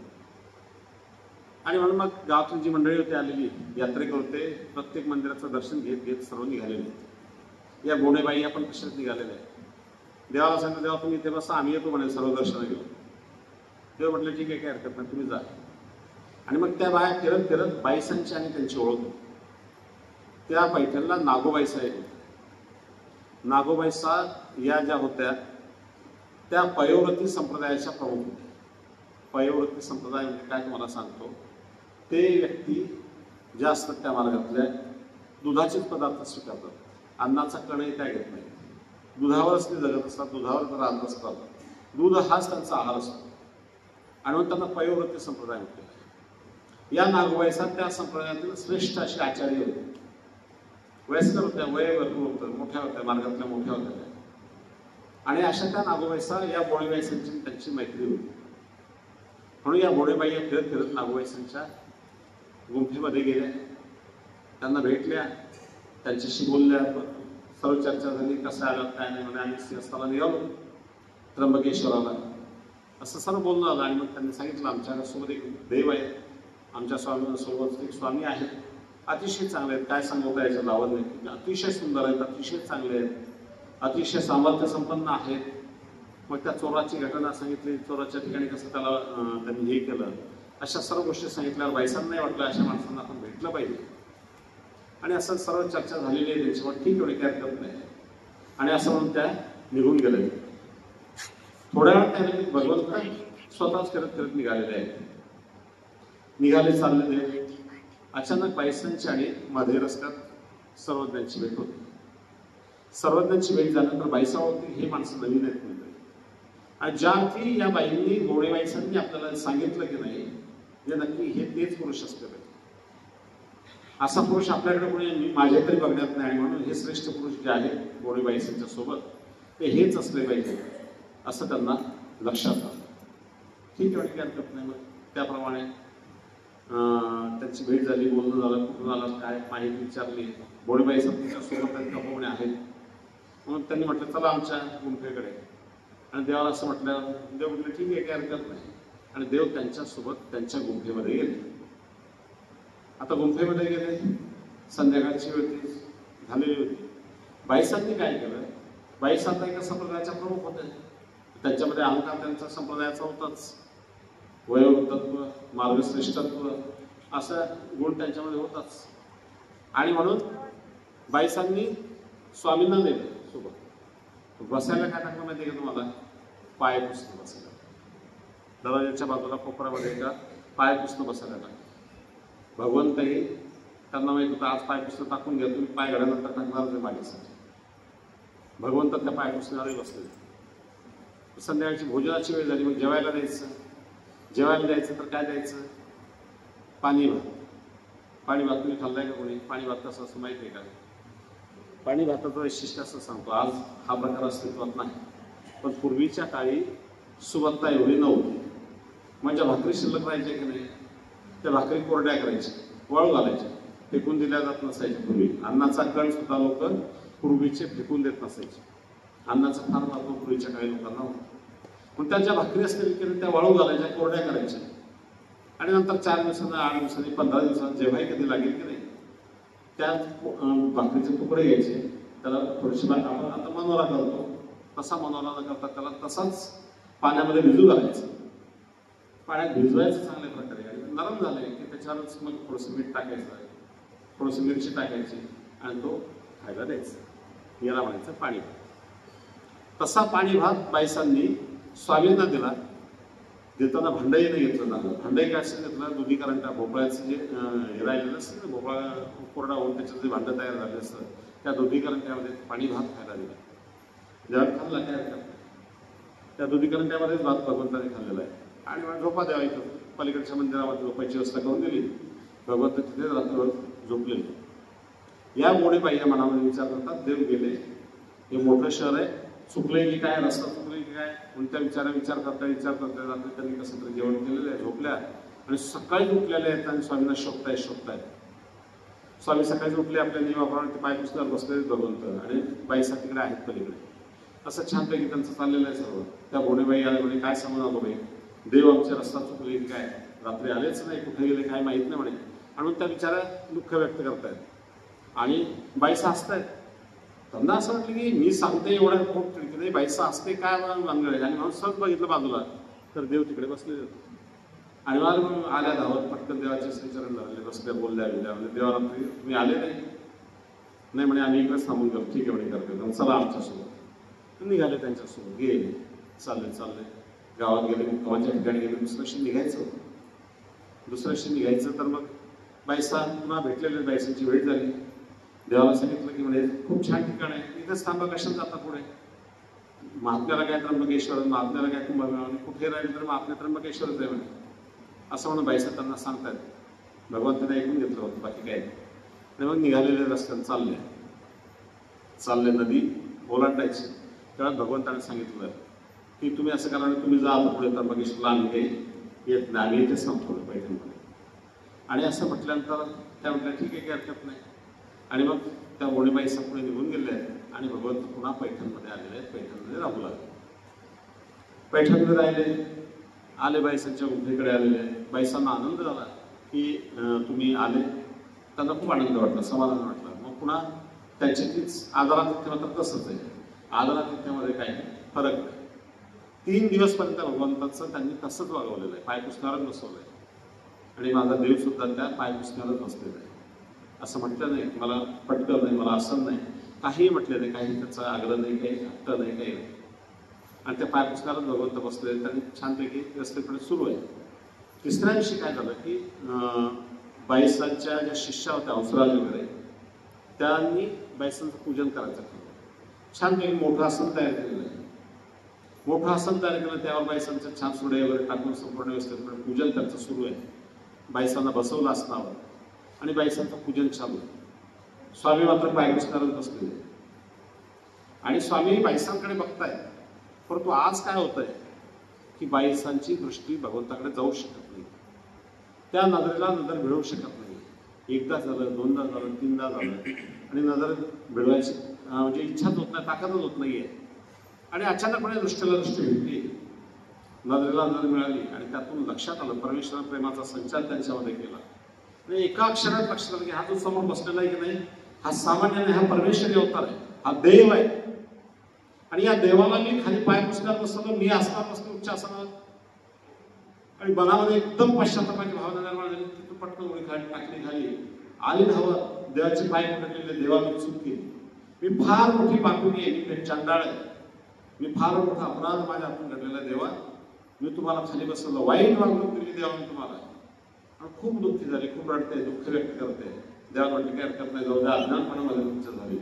S1: आणि म्हणून मग गावातून जी मंडळी होती आलेली, यात्रेकरू होते, प्रत्येक मंदिराचं दर्शन घेत घेत सर्व निघालेले आहेत. या गोणेबाई आपण कशात निघालेल्या आहेत. देवाला सांगितलं देवा तुम्ही इथे बसा, आम्ही येतो म्हणे सर्व दर्शन घेऊ. देव म्हटलं ठीक आहे, काय हरकत नाही, तुम्ही जा. आणि मग त्या बाया फिरत फिरत बाईसांची आणि त्यांची ओळख होती. त्या पैठणला नागोबाईसा येत. नागोबाईसा या ज्या होत्या त्या पयोव्रती संप्रदायाच्या प्रमुख होत्या. पयोव्रती संप्रदाय म्हणजे काय तुम्हाला सांगतो, ते व्यक्ती ज्या असतात त्या मार्गातल्या दुधाचेच पदार्थ स्वीकारतात, अन्नाचा कणही त्या घेत नाही, दुधावरच ते जगत असतात, दुधावर राहत असतात, दूध हाच त्यांचा आहार असतो. आणि मग त्यांना पयोव्रती संप्रदाय होते. या नागोबाईसा त्या संप्रदायातील श्रेष्ठ अशी आचार्य होते. वयस्कर होत्या, वय भरपूर होतं, मोठ्या होत्या, मार्गातल्या मोठ्या होत्या. आणि अशा त्या नागोबाईसा या बोळेबाईसांची त्यांची मैत्री होती. म्हणून या बोळेबाई फिरत फिरत नागोबाईसांच्या गुंफेमध्ये गेल्या, त्यांना भेटल्या, त्यांच्याशी बोलल्या, सर्व चर्चा झाली. कसं आलं काय नाही म्हणे, आम्ही सिंहस्थाला निघालो त्र्यंबकेश्वराला, असं सर्व बोलणं आलं. आणि मग त्यांनी सांगितलं आमच्यासोबत एक देव आहे, आमच्या स्वामींसोबत एक स्वामी आहेत, अतिशय चांगले आहेत, काय सांगता याचं लावत नाही, अतिशय सुंदर आहेत, अतिशय चांगले आहेत, अतिशय सामर्थ्य संपन्न आहेत. मग त्या चोराची घटना सांगितली, चोराच्या ठिकाणी कसं त्याला त्यांनी हे केलं, अशा सर्व गोष्टी सांगितल्यावर बाईसांना नाही वाटलं अशा माणसांना आपण भेटलं पाहिजे. आणि असं सर्व चर्चा झालेली आहे त्यांच्यावर, ठीक एवढे काय करत नाही. आणि असं म्हणून त्या निघून गेले. थोड्या वेळात त्याने भगवंत स्वतःच करत करत निघालेले आहेत. निघाले चालले ते अचानक बाईसांची आणि मध्ये रस्त्यात सर्वज्ञांची भेट होती. सर्वज्ञांची भेट झाल्यानंतर बाईसा होती हे माणसं नवीन आहेत म्हणजे. आणि ज्या अर्थी या बाईंनी गोडेबाईसांनी आपल्याला सांगितलं की नाही जे नक्की हे तेच पुरुष असले पाहिजे, असा पुरुष आपल्याकडे कोणी माझ्या तरी बघण्यात नाही. आणि म्हणून हे श्रेष्ठ पुरुष जे आहेत गोडेबाईसांच्या सोबत ते हेच असले पाहिजे असं त्यांना लक्षात आलं. ठीक आहे, काय हरकत नाही. मग त्याप्रमाणे त्यांची भेट झाली, बोलणं झालं, कुठून आलं काय माहिती विचारली. गोडेबाई तुमच्या सोबत कपवणे आहेत म्हणून त्यांनी म्हटलं चला आमच्या गुंफेकडे. आणि देवाला असं म्हटलं, देव म्हटलं ठीक आहे, काय हरकत नाही. आणि देव त्यांच्यासोबत त्यांच्या गुंफेमध्ये गेले. आता गुंफेमध्ये गेले, संध्याकाळची वेळ झालेली होती. बाईसांनी काय केलं, बाईसा एका संप्रदायाच्या प्रमुख होत्या, त्यांच्यामध्ये अहंकार त्यांचा संप्रदायाचा होताच, वयोवृद्धत्व, मार्गश्रेष्ठत्व असा गुण त्यांच्यामध्ये होताच. आणि म्हणून बाईसांनी स्वामींना नेलं सोबत. बसायला काय टाकलं माहिती आहे का तुम्हाला, पाय पुसणं बसायला. दरवाजाच्या बाजूला कोपऱ्यामध्ये एका पाय पुसणं बसायला टाकलं. भगवंतही त्यांना माहित होतं आज पाय पुसणं टाकून घ्या, तुम्ही पाय घड्यानंतर टाकणार ते मागेसाठी. भगवंत त्या पाय पुसण्यावरही बसले. संध्याकाळची भोजनाची वेळ झाली, मग जेवायला द्यायचं. जेवायला द्यायचं तर काय द्यायचं, पाणी भात. पाणी भात तुम्ही खाल्लाय का कोणी? पाणी भात कसं असं माहिती आहे का? पाणी भाताचं वैशिष्ट्य असं सांगतो, आज हा प्रकार अस्तित्वात नाही, पण पूर्वीच्या काळी सुबत्ता एवढी नव्हती. म्हणजे भाकरी शिल्लक राहायच्या की नाही, त्या भाकरी कोरड्या करायच्या, वाळू घालायच्या, फेकून दिल्या जात नसायच्या पूर्वी. अन्नाचा कण सुद्धा लोक पूर्वीचे फेकून देत नसायचे. अन्नाचं फार महत्व पूर्वीच्या काही लोकांना होतं. पण त्या ज्या भाकरी असतील की त्या वाळू घालायच्या, कोरड्या करायच्या, आणि नंतर 4 दिवसांनी, 8 दिवसांनी, 15 दिवसांनी जेव्हाही कधी लागेल की नाही, त्या भाकरीचे तुकडे घ्यायचे, त्याला थोडीशी आपण आता मनोरा करतो तसा मनोरा न करता त्याला तसाच पाण्यामध्ये भिजू घालायचं. पाण्यात भिजवायचं चांगल्या प्रकारे, आणि नरम झाले की त्याच्यावरच मग थोडंसं मीठ टाकायचं, थोडीशी मिरची टाकायची, आणि तो खायला द्यायचा. याला म्हणायचं पाणी भात. तसा पाणी भात बायसांनी स्वामींना दिला. देताना भांडही नाही घेतलं जातं. भांडही काय असं घेतलं, दुधी करंटा, भोपळ्याचं जे हे राहिलेलं असतं ना, भोपळा कोरडा होऊन त्याच्यात जे भांडं तयार झाले असतं, त्या दुधी करंट्यामध्ये पाणी भात खायला दिला. जेव्हा खाल्ला काय हरकत, त्या दुधी करंट्यामध्येच भात भगवंताने खाल्लेला आहे. आणि मग झोपा द्यावा इथं पलीकडच्या मंदिरामध्ये झोपायची व्यवस्था करून दिली. भगवंत तिथे रात्रभर झोपलेले. या गोडेबाई या मनामध्ये विचार करतात, देव गेले, हे मोठं शहर आहे, चुकले की काय, रस्ता चुकले की काय, कोणत्या विचार करता रात्री त्यांनी कसं तरी जेवण केलेलं आहे, झोपल्या, आणि सकाळी उठलेले आहेत आणि स्वामींना शोधतायत. स्वामी सकाळी उठले, आपल्या नियमाप्रमाणे ते पाय पुसल्यावर बसलेले भगवंत, आणि बाईसा तिकडे आहेत पलीकडे. असं छानपैकी त्यांचं चाललेलं आहे सर्व. त्या गोडेबाई आले, म्हणे काय समज आलो बाई, देव आमचे रस्ता चुकले की काय, रात्री आलेच नाही, कुठे गेले काय माहीत नाही म्हणे. म्हणून त्या बिचारा दुःख व्यक्त करतायत, आणि बाईसा हसतायत. त्यांना असं वाटलं की मी सांगते एवढ्या खूप नाही, बाईसा असते काय वांगळ आहे. आणि म्हणून सहज बघितलं बाजूला, तर देव तिकडे बसलेले होते. आणि मग आल्या धावत पटकन देवाचे श्रीचरण धरले, बसल्या, बोलल्या गेल्या. म्हणजे देवा तुम्ही आले नाही म्हणे, आम्ही इकडेच थांबून गेलो. ठीक आहे म्हणे, करते चला आमच्यासोबत. निघाले त्यांच्यासोबत, गेले, चालले गावात गेले, गावाच्या ठिकाणी गेले. दुसऱ्याशी निघायचं तर मग बाईसा पुन्हा भेटलेले, बाईसांची भेट झाली. देवाला सांगितलं की म्हणे खूप छान ठिकाण आहे, इथंच थांबा, कशाला जाता पुढे. महात्म्याला काय त्र्यंबकेश्वर, महात्म्याला काय कुंभमेळा, कुठे राहिले तर महात्म्या त्र्यंबकेश्वरच आहे म्हणे, असं म्हणून बाईसा त्यांना सांगतात. भगवंताने ऐकून घेतलं होतं, बाकी काय. आणि मग निघालेले रस्त्याने चालले नदी ओलांडायची. तेव्हा भगवंताने सांगितलं की तुम्ही असं करा, तुम्ही जा आता पुढे त्र्यंबकेश्वरला, आम्ही काही येत नाही, आम्ही येतेच थांबतो पैठणमध्ये. आणि असं म्हटल्यानंतर त्या म्हटल्या ठीक आहे, काही हरकत नाही. आणि मग त्या गोडेबाईसा पुढे निघून गेले आहेत, आणि भगवंत पुन्हा पैठणमध्ये आलेले आहेत. पैठणमध्ये राहू लागले. पैठणमध्ये राहिले, आले बाईसांच्या गुफेकडे आलेले. बाईसांना आनंद झाला की तुम्ही आले. त्यांना खूप आनंद वाटला, समाधान वाटलं. मग पुन्हा त्यांची तीच आदरातिथ्य मात्र तसंच आहे. आदरातिथ्यामध्ये काही फरक नाही. 3 दिवसपर्यंत भगवंताचं त्यांनी तसंच वागवलेलं आहे. पाय पुसणारच बसवलं आहे, आणि माझा देव सुद्धा त्या पाय पुसणारच बसलेला आहे. असं म्हटलं नाही मला पटकन नाही, मला असं नाही, काही म्हटलं नाही, काही त्याचा आग्रह नाही, काही हट्ट नाही, काही नाही. आणि त्या पाय पुसणारच भगवंत बसले. त्यांनी छानपैकी व्यवस्थितपणे सुरू आहे. तिसऱ्या दिवशी काय झालं की बाईसांच्या ज्या शिष्या होत्या, हंसराज वगैरे, त्यांनी बाईसांचं पूजन करायचं ठरवलं. छानपैकी मोठं आसन तयार केलेलं आहे. त्यावर बाईसांचं छान सुडे वगैरे टाकून संपूर्ण व्यवस्थितपणे पूजन त्यांचं सुरू आहे. बाईसांना बसवलं आसनावर, आणि बाईसांचं पूजन चालू आहे. स्वामी मात्र पाय पुसणारच बसलेले, आणि स्वामी बाईसांकडे बघताय. परंतु आज काय होतंय की बाईसांची दृष्टी भगवंताकडे जाऊ शकत नाही, त्या नजरेला नजर भिडवू शकत नाही. एकदा झालं, दोनदा झालं, 3दा झालं, आणि नजर भिडवायची म्हणजे इच्छाच होत नाही, ताकदच होत नाहीये. आणि अचानकपणे दृष्टीला दृष्टी भेटली, नजरेला नजर मिळाली, आणि त्यातून लक्षात आलं परमेश्वर प्रेमाचा संचार त्यांच्यामध्ये केला. आणि एका क्षणात लक्षात आलं की हा जो समोर बसलेला आहे की नाही, हा सामान्य नाही, हा परमेश्वरी अवतार आहे, हा देव आहे. आणि या देवाला मी खाली पाय पुसण्यात बसलो, मी असणार बसलो उच्च आसनावर, आणि मनामध्ये एकदम पश्चातापाची भावना निर्माण झाली. तिथून पटकन उडी टाकली खाली, आली धावत, देवाचे पाय पकडलेले, देवा मी चूक केली, मी फार मोठी पापिणी आहे, मी चंडाळ आहे, मी फार मोठा अपराध माझ्या हातून घडलेला देवा, मी तुम्हाला खाली बसवलं, वाईट वागणूक दिली देवा मी तुम्हाला. आणि खूप दुःखी झाली, खूप रडते, दुःख व्यक्त करते. देवा म्हटलं काय हरकत नाही, जाऊ द्या, अज्ञानपणामध्ये तुमच्या झाली.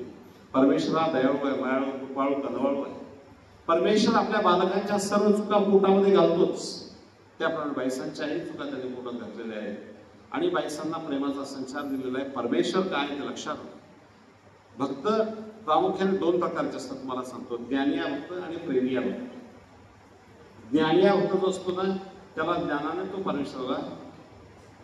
S1: परमेश्वरा दयाळू आहे, मायाळू, कृपाळू, कनवाळू आहे. परमेश्वर आपल्या बालकांच्या सर्व चुका पोटामध्ये घालतोच, त्याप्रमाणे बाईसांच्याही चुका त्यांनी पोटात घातलेल्या आहेत, आणि बाईसांना प्रेमाचा संचार दिलेला आहे. परमेश्वर काय ते लक्षात. भक्त प्रामुख्याने 2 प्रकारचे असतात, तुम्हाला सांगतो, ज्ञानिया भक्त आणि प्रेमिया भक्त. ज्ञानी हा भक्त जो असतो ना त्याला ज्ञानाने तो परमेश्वराला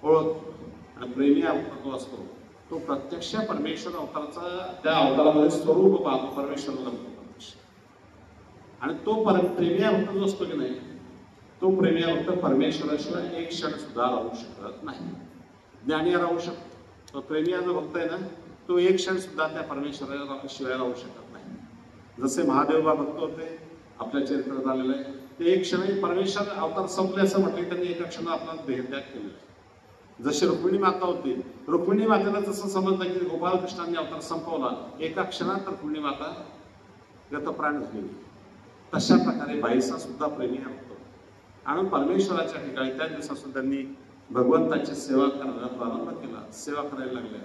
S1: ओळखतो, आणि प्रेमी हा भक्त जो असतो तो प्रत्यक्ष परमेश्वर अवताराचा त्या अवतारामध्ये स्वरूप पाहतो, परमेश्वराला प्रत्यक्ष. आणि तो प्रेमी हा भक्त जो असतो की नाही, तो प्रेमी हा भक्त परमेश्वराशिवाय एक क्षण सुद्धा राहू शकत नाही. ज्ञानी राहू शकतो, प्रेमी हा जो भक्त आहे ना तो एक क्षण सुद्धा त्या परमेश्वराशिवाय राहू शकत नाही. जसे महादेव भक्त होते, आपल्या चरित्रात आलेलं आहे, ते एक क्षण परमेश्वर अवतार संपले असं म्हटले, त्यांनी एका क्षण आपला देहत्याग केलेला. जशी रुक्मिणी माता होती, रुक्मिणी मातेला जसं समजलं की गोपालकृष्णांनी अवतार संपवला, एका क्षणात रुक्मिणी माता गतप्राण झाली. तशा प्रकारे बाईसा सुद्धा प्रेमी होतो, आणि परमेश्वराच्या ठिकाणी त्या दिवसापासून त्यांनी भगवंताची सेवा करायला प्रारंभ केला, सेवा करायला लागल्या.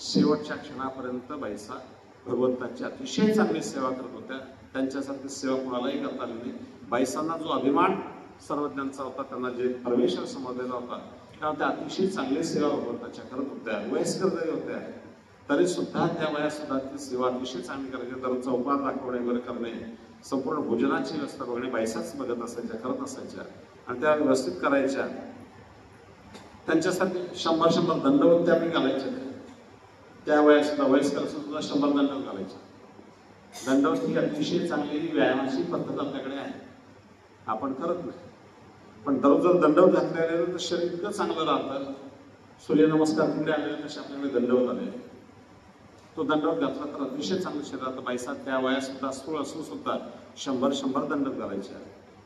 S1: शेवटच्या क्षणापर्यंत बाईसा भगवंताची अतिशय चांगली सेवा करत होत्या. त्यांच्यासारखी सेवा कोणालाही करता आली नाही. बाईसांना जो अभिमान सर्वज्ञांचा होता, त्यांना जे परमेश्वर समजलेला होता, कारण त्या अतिशय चांगली सेवा भगवंताच्या करत होत्या. वयस्कर जरी होत्या तरी सुद्धा त्या वयात सुद्धा ती सेवा अतिशय चांगली करायची. दररोजचा उपास दाखवणे वगैरे करणे, संपूर्ण भोजनाची व्यवस्था बघणे बाईसाच बघत असायच्या, करत असायच्या, आणि त्या व्यवस्थित करायच्या. त्यांच्यासाठी 100 दंडवत त्या घालायच्या. त्या वयात सुद्धा वयस्कर सुद्धा 100 दंडवत घालायच्या. दंडवत ही अतिशय चांगली व्यायामाची पद्धत आपल्याकडे आहे, आपण करत नाही. पण दररोज जर दंडवत घातलेले तर शरीर इतकं चांगलं राहतं. सूर्यनमस्कार तिकडे आलेले तसे आपल्याकडे दंडवत आले, तो दंडवत घातला तर अतिशय चांगलं शरीर राहतं. बाईसा त्या वयात सुद्धा स्थूळ असून सुद्धा 100 दंडवत घालायचे.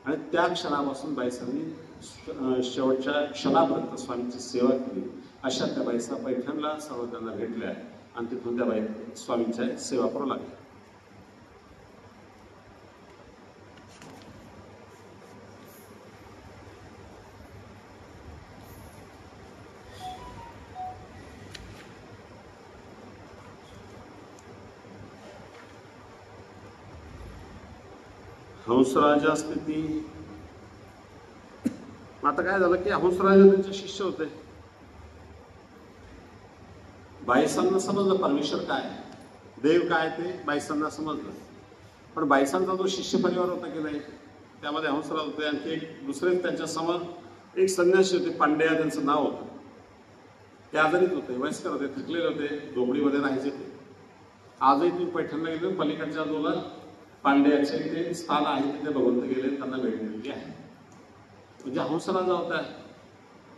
S1: आणि त्या क्षणापासून बाईसांनी शेवटच्या क्षणापर्यंत स्वामींची सेवा केली. अशा त्या बाईसा पैठणला सर्वजणांना भेटल्या, आणि तिथून त्या बाई स्वामींच्या सेवा करू लागल्या. हंसराजा स्थिती. आता काय झालं की हंसराजा त्यांचे शिष्य होते. बाईसांना समजलं परमेश्वर काय, देव काय ते बाईसांना समजलं. पण बाईसांचा जो शिष्य परिवार होता की नाही, त्यामध्ये हंसराज होते, आणखी एक दुसरे त्यांच्या समोर एक संन्यासी होते, पांड्या त्यांचं नाव होतं. ते आजारीच होते, वयस्कर होते, थकलेले होते, झोपडीमध्ये राहायचे ते. आजही तुम्ही पैठणला गेले, पलीकडच्या बाजूला पांड्याचे ते स्थान आहे, तिथे भगवंत गेले, त्यांना भेट दिलेली आहे. म्हणजे हंसराजा होता,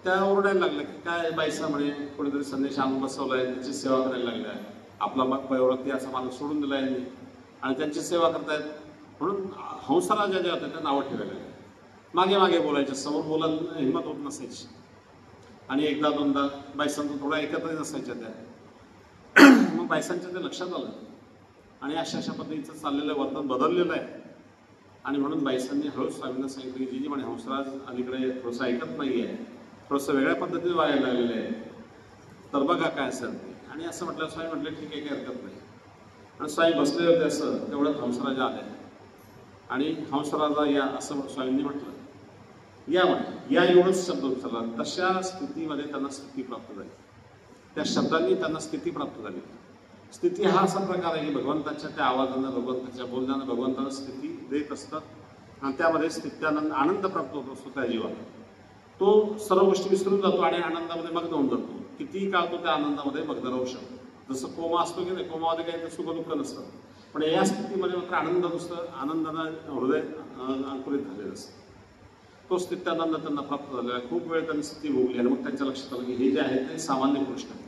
S1: त्या ओरडायला लागल्या की काय बाईसा म्हणे कोणीतरी संदेश आणून बसवलाय, त्याची सेवा करायला लागल्या, आपला मग पैवृत्ती असा माणूस सोडून दिलाय आणि त्यांची सेवा करतायत. म्हणून हंसराजा ज्या होत्या त्या नावं ठेवायला लागल्या. मागे मागे बोलायचे, समोर बोलायला हिंमत होत नसायची. आणि एकदा दोनदा बाईसांचं थोडा एकत्रही नसायच्या त्या. मग बाईसांच्या ते लक्षात आलं, आणि अशा पद्धतीचं चाललेलं वर्तन बदललेलं आहे. आणि म्हणून बाईसांनी हळूच स्वामींना सांगितलं की जी म्हणे हंसराज अलीकडे थोडंसं ऐकत नाही आहे, थोडंसं वेगळ्या पद्धतीने वागायला लागलेलं आहे, तर बघा काय असेल ते. आणि असं म्हटलं, स्वामी म्हटलं ठीक आहे, काही हरकत नाही. आणि स्वामी बसले होते, असं तेवढ्यात हंसराजा आले. आणि हंसराजा या असं स्वामींनी म्हटलं, या म्हणे, या एवढंच शब्द उचलला. तशा स्थितीमध्ये त्यांना स्थिती प्राप्त झाली. त्या शब्दांनी त्यांना स्थिती प्राप्त झाली. स्थिती हा असा प्रकार आहे की भगवंताच्या त्या आवाजानं, भगवंताच्या बोलण्यानं भगवंताला स्थिती देत असतात, आणि त्यामध्ये स्थित्यानंद आनंद प्राप्त होत असतो त्या जीवाला. तो सर्व गोष्टी विसरून जातो आणि आनंदामध्ये मग्न होऊन जातो. कितीही काळ तो त्या आनंदामध्ये मग्न राहू शकतो. जसं कोमा असतो की नाही, कोमामध्ये काही ते सुख दुःख नसतं, पण या स्थितीमध्ये मात्र आनंद नुसतं, आनंदानं हृदय अंकुरित झालेलं असतं. तो स्थित्यानंद त्यांना प्राप्त झालेला आहे. खूप वेळ त्यांनी स्थिती भोगली, आणि मग त्यांच्या लक्षात आलं की हे जे आहे ते सामान्य पुरुष नाही,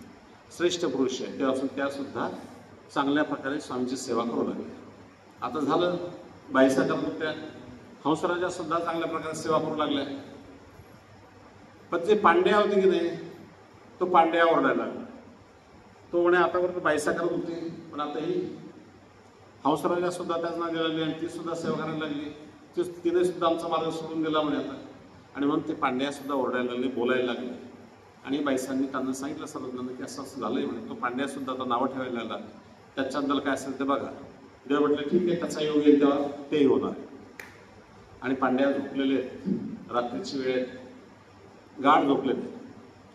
S1: श्रेष्ठ पुरुष आहे. तेव्हापासून त्या सुद्धा चांगल्या प्रकारे स्वामींची सेवा करू लागली. आता झालं, बाईसा करत होत्या, हंसराजा सुद्धा चांगल्या प्रकारे सेवा करू लागल्या. पण जे पांड्या होते की नाही, तो पांड्या ओरडायला लागला. तो म्हणे आतापर्यंत बाईसा करत होती, पण आता ही हंसराजा सुद्धा त्याच नादी लागली, आणि ती सुद्धा सेवा करायला लागली. तिने सुद्धा आमचा मार्ग सोडून दिला म्हणे आता. आणि म्हणून ते पांड्या सुद्धा ओरडायला लागले, बोलायला लागले. आणि बाईसांनी त्यांना सांगितलं सर्वजणांना की असं असं झालंय म्हणे. तो पांड्या सुद्धा आता नावं ठेवायला लागला, त्याच्याबद्दल काय असेल ते बघा. देव म्हटलं ठीक आहे, त्याचा योग येईल तेव्हा तेही होणार. आणि पांड्या झोपलेले, रात्रीची वेळ, गाढ झोपलेले.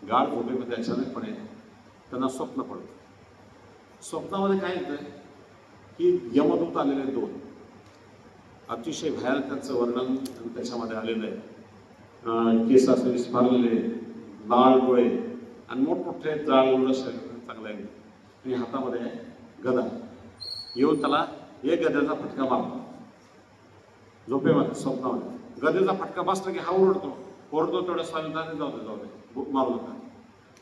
S1: गाढ झोपेमध्ये अचानकपणे त्यांना स्वप्न पडतं. स्वप्नामध्ये काय येतं की यमदूत आलेले 2, अतिशय भयानक त्यांचं वर्णन त्याच्यामध्ये आलेलं आहे. केस असे विस्फारलेले, लाल डोळे आणि मोठमोठे जाळ उलट चांगलं आहे आणि हातामध्ये गदा. येऊन त्याला एक गद्याचा फटका मारतो झोपेमध्ये, स्वप्नामध्ये. गदेचा फटका बसला की हा ओरडतो तेवढ्या स्वामींनी जाऊ दे मारू नका.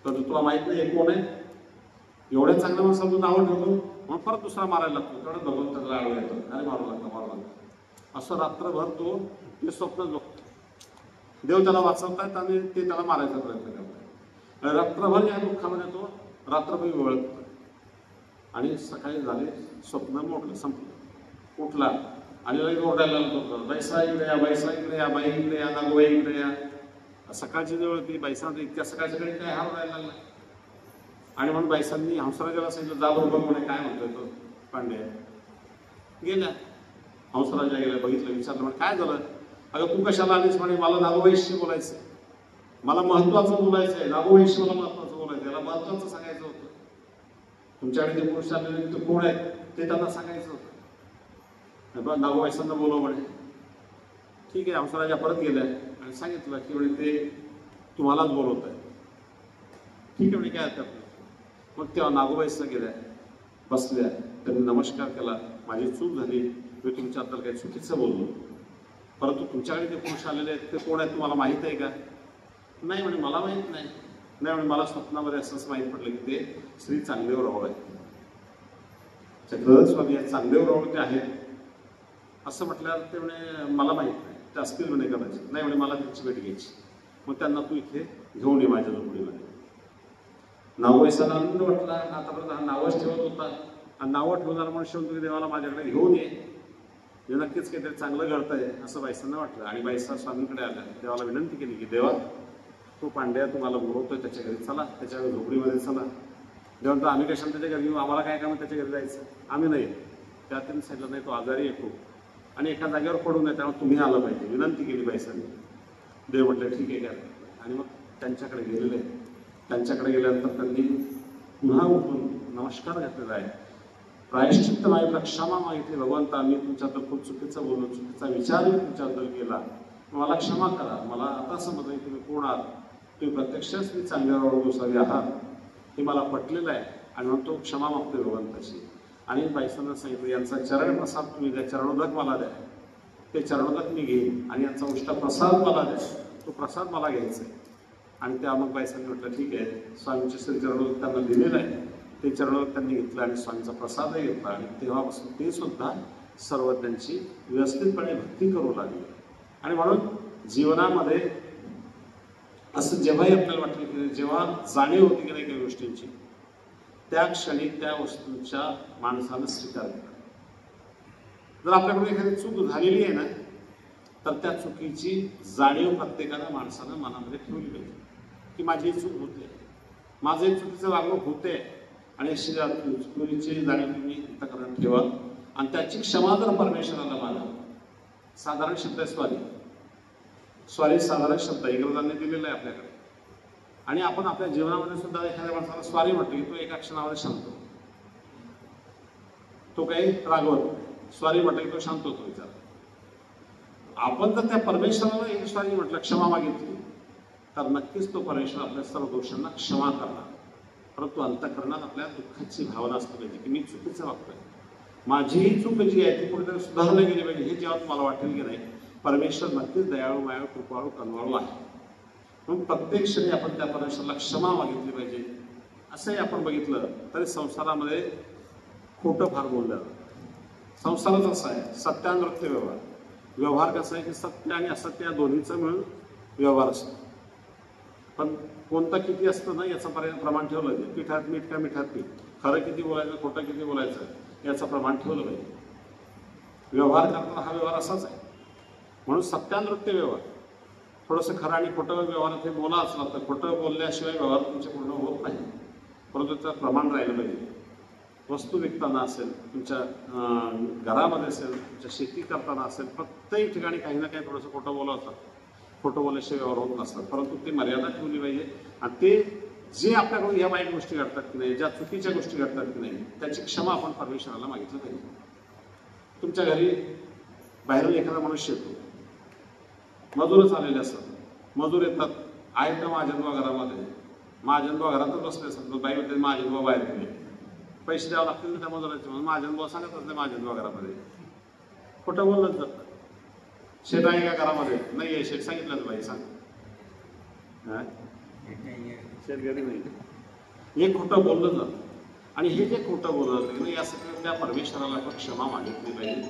S1: तर तुला माहित नाही कोण आहे, एवढ्या चांगल्या माणसाला नावं ठेवतो म्हणून परत दुसरा मारायला लागतो. तेवढं भगवंताला आळू येतो, अरे मारू लागला. असं रात्रभर तो ते स्वप्न बघतो. देव त्याला वाचवतायत आणि ते त्याला मारायचा प्रयत्न करतात. रात्रभर या दुःखामध्ये तो रात्रभर वळतो आणि सकाळी झाले स्वप्न मोडलं, संपलं. उठला आणि लगेच ओरडायला लागतो, बैसा इकडे या, बैसा इकडे या, बाई इकडे या, नागोबाई इकडे या. सकाळची जवळ ती बैसांना इतक्या सकाळच्या कडे काय हार व्हायला लागला. आणि म्हणून बाईसांनी हंसराजाला सांगितलं, जा बरोबर म्हणे, काय म्हणतोय तो पांडे. गेल्या हंसराजा गेल्या, बघितलं, विचारलं म्हणे काय झालं. अगं तू कशाला आलीस म्हणे, मला नागोबाईशी बोलायचं, मला महत्वाचं बोलायचं आहे, नागोबाईशी मला महत्वाचं बोलायचं, याला महत्वाचं सांगायचं होतं. तुमच्याकडे जे पुरुष आलेले ते कोण आहेत ते त्यांना सांगायचं होतं. नागोबाईसांना बोलव म्हणे. ठीक आहे, हंसराजा परत गेल्या आणि सांगितलं की म्हणे ते तुम्हालाच बोलवत आहे. ठीक आहे म्हणे, काय हरकत नाही. मग तेव्हा नागोबाईसला गेल्या, बसल्या, त्यांनी नमस्कार केला, माझी चूक झाली, मी तुमच्याबद्दल काही चुकीचं बोललो, परंतु तुमच्याकडे जे पुरुष आलेले आहेत ते कोण आहेत तुम्हाला माहीत आहे का. नाही म्हणे, मला माहीत नाही. नाही म्हणे, मला स्वप्नामध्ये असंच माहीत पडलं की ते श्री चांगदेवराव आहेत, चक्रधर स्वामी आहेत, चांगदेवराव ते आहेत. असं म्हटल्यावर ते म्हणे मला माहीत नाही, ते असतील म्हणे कदाचित. नाही म्हणे, मला त्यांची भेट घ्यायची. मग त्यांना तू इथे घेऊन ये माझ्या झोपडीमध्ये. नागोबाईसाला आनंद वाटला, आतापर्यंत हा नावच ठेवत होता आणि नावं ठेवणार म्हणून शेवटी तुम्ही देवाला माझ्याकडे घेऊन ये, हे नक्कीच काहीतरी चांगलं घडतंय असं बाईसांना वाटलं. आणि बाईसा स्वामींकडे आल्या, देवाला विनंती केली की देवा, तो पांड्या तुम्हाला बोलवतोय त्याच्या घरी चला, त्याच्या झोपडीमध्ये चला. देवा, आम्ही कशाला त्याच्या घरी येऊ, आम्हाला काय काम त्याच्या घरी जायचं, आम्ही नाही. त्या त्यांनी सांगितलं नाही, तो आजारी येतो आणि एका जागेवर पडून आहे, त्यामुळे तुम्ही आलं पाहिजे. विनंती केली बाईसांनी. देव म्हटलं ठीक आहे काय. आणि मग त्यांच्याकडे गेलेले. त्यांच्याकडे गेल्यानंतर त्यांनी पुन्हा उठून नमस्कार घातलेला आहे, प्रायश्चित्त मागितलं, क्षमा मागितली. भगवंता, मी तुमच्याबद्दल खूप चुकीचं बोललो, चुकीचा विचार मी तुमच्याबद्दल केला, मला क्षमा करा. मला आता समजलं तुम्ही कोण आहात, तुम्ही प्रत्यक्षच मी चांगल्यावर गोसावी आहात हे मला पटलेलं आहे. आणि मग तो क्षमा मागतोय भगवंताची. आणि बाईसांना सांगितलं, यांचा चरण प्रसाद तुम्ही द्या, चरणोदक मला द्या, ते चरणोदक मी घेईन. आणि यांचा उष्टा प्रसाद मला द्या, तो प्रसाद मला घ्यायचा आहे. आणि त्या मग बाईसांनी म्हटलं ठीक आहे. स्वामींचे श्री चरणोदक त्यांना दिलेलं आहे, ते चरणोदक त्यांनी घेतलं आणि स्वामींचा प्रसादही घेतला. आणि तेव्हापासून ते सुद्धा सर्व त्यांची व्यवस्थितपणे भक्ती करू लागले. आणि म्हणून जीवनामध्ये असं जेव्हाही आपल्याला वाटलं की जेव्हा जाणीव होती की नाही काही गोष्टींची, त्या क्षणी त्या वस्तूंच्या माणसानं स्वीकार केला. जर आपल्याकडून एखादी चूक झालेली आहे ना, तर त्या चुकीची जाणीव प्रत्येकानं माणसानं मनामध्ये ठेवली पाहिजे की माझी चूक होते, माझं एक चुकीचं वागणूक होते. आणि अशी चुकीची जाणीव तुम्ही अंतःकरणात ठेवा आणि त्याची क्षमा जर परमेश्वराला मागा. साधारण शब्द आहे स्वारी. स्वारी साधारण शब्द इंग्रजांनी दिलेला आहे आपल्याकडे. आणि आपण आपल्या जीवनामध्ये सुद्धा एखाद्या माणसाला स्वारी म्हटलं की तो एका क्षणामध्ये शांत होतो, तो काही रागवत. स्वारी म्हटलं की तो शांत होतो. विचार, आपण जर त्या परमेश्वराला एक स्वारी म्हटलं, क्षमा मागितली, तर नक्कीच तो परमेश्वर आपल्या सर्व दोषांना क्षमा करणार. परंतु अंतःकरणात आपल्या दुःखाची भावना असली पाहिजे की मी चुकीचं वागतोय, माझी ही चूक जी आहे ती कुठेतरी सुधारली गेली पाहिजे. हे जेव्हा तुम्हाला वाटेल की नाही, परमेश्वर नक्कीच दयाळू, मायाळू, कृपाळू, कनवाळू आहे. म्हणून प्रत्येक क्षणी आपण त्या परमेश्वराला क्षमा मागितली पाहिजे. असंही आपण बघितलं तरी संसारामध्ये खोटं फार बोललं. संसारच असा आहे, सत्यानृत्य व्यवहार. व्यवहार कसा आहे की सत्य आणि असत्य या दोन्हीचा मिळून व्यवहार असतो. पण कोणतं किती असतं ना याचं प्रमाण ठेवलं पाहिजे. पिठात मीठ का मिठात पीठ, खरं किती बोलायचं, खोटं किती बोलायचं याचं प्रमाण ठेवलं पाहिजे. व्यवहार करताना हा व्यवहार असाच आहे. म्हणून सत्यानृत्य व्यवहार, थोडंसं खरं आणि खोटं व्यवहारात हे बोला असला तर खोटं बोलल्याशिवाय व्यवहार तुमचे पूर्ण होत नाही. परंतु त्याचं प्रमाण राहिलं पाहिजे. वस्तू विकताना असेल, तुमच्या घरामध्ये असेल, तुमच्या शेती करताना असेल, प्रत्येक ठिकाणी काही ना काही थोडंसं खोटं बोलावं. खोटं बोलल्याशिवाय व्यवहार होत नसतात. परंतु ते मर्यादा ठेवली पाहिजे. आणि ते जे आपल्याकडून ह्या वाईट गोष्टी घडतात की नाही, ज्या चुकीच्या गोष्टी घडतात की नाही, त्याची क्षमा आपण परमेश्वराला मागितलं पाहिजे. तुमच्या घरी बाहेरून एखादा मनुष्य येतो, मजूरच आलेले असतात, मजूर येतात, आहेत ना महाजनबा घरामध्ये, महाजनबा घरातच बसले असतात, बाई म्हणते महाजनबा बाहेर गेले, पैसे द्यावे लागतील ना त्या मजुराचे, म्हणून महाजनबा सांगत असते महाजनबा घरामध्ये, खोटं बोललंच जातं. शेठ आहे का घरामध्ये? नाही आहे शेठ, सांगितलं बाई सांग, शेठ घरी नाही, हे खोटं बोललं जातं. आणि हे जे खोटं बोललं जातं ना, यासाठी त्या परमेश्वराला आपण क्षमा मागितली पाहिजे.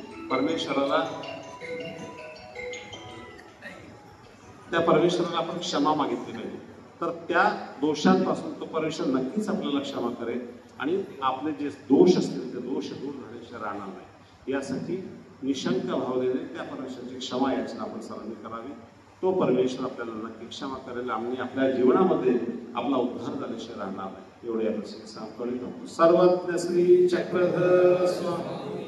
S1: त्या परमेश्वराला आपण क्षमा मागितली पाहिजे, तर त्या दोषांपासून तो परमेश्वर नक्कीच आपल्याला क्षमा करेल आणि आपले जे दोष असतील ते दोष दूर झाल्याशिवाय राहणार नाही. यासाठी निशंक भावनेने त्या परमेश्वराची क्षमा याचना आपण सर्वांनी करावी. तो परमेश्वर आपल्याला नक्की क्षमा करेल आणि आपल्या जीवनामध्ये आपला उद्धार झाल्याशिवाय राहणार नाही. एवढे आपण सर्वज्ञ श्री चक्रधर स्वामी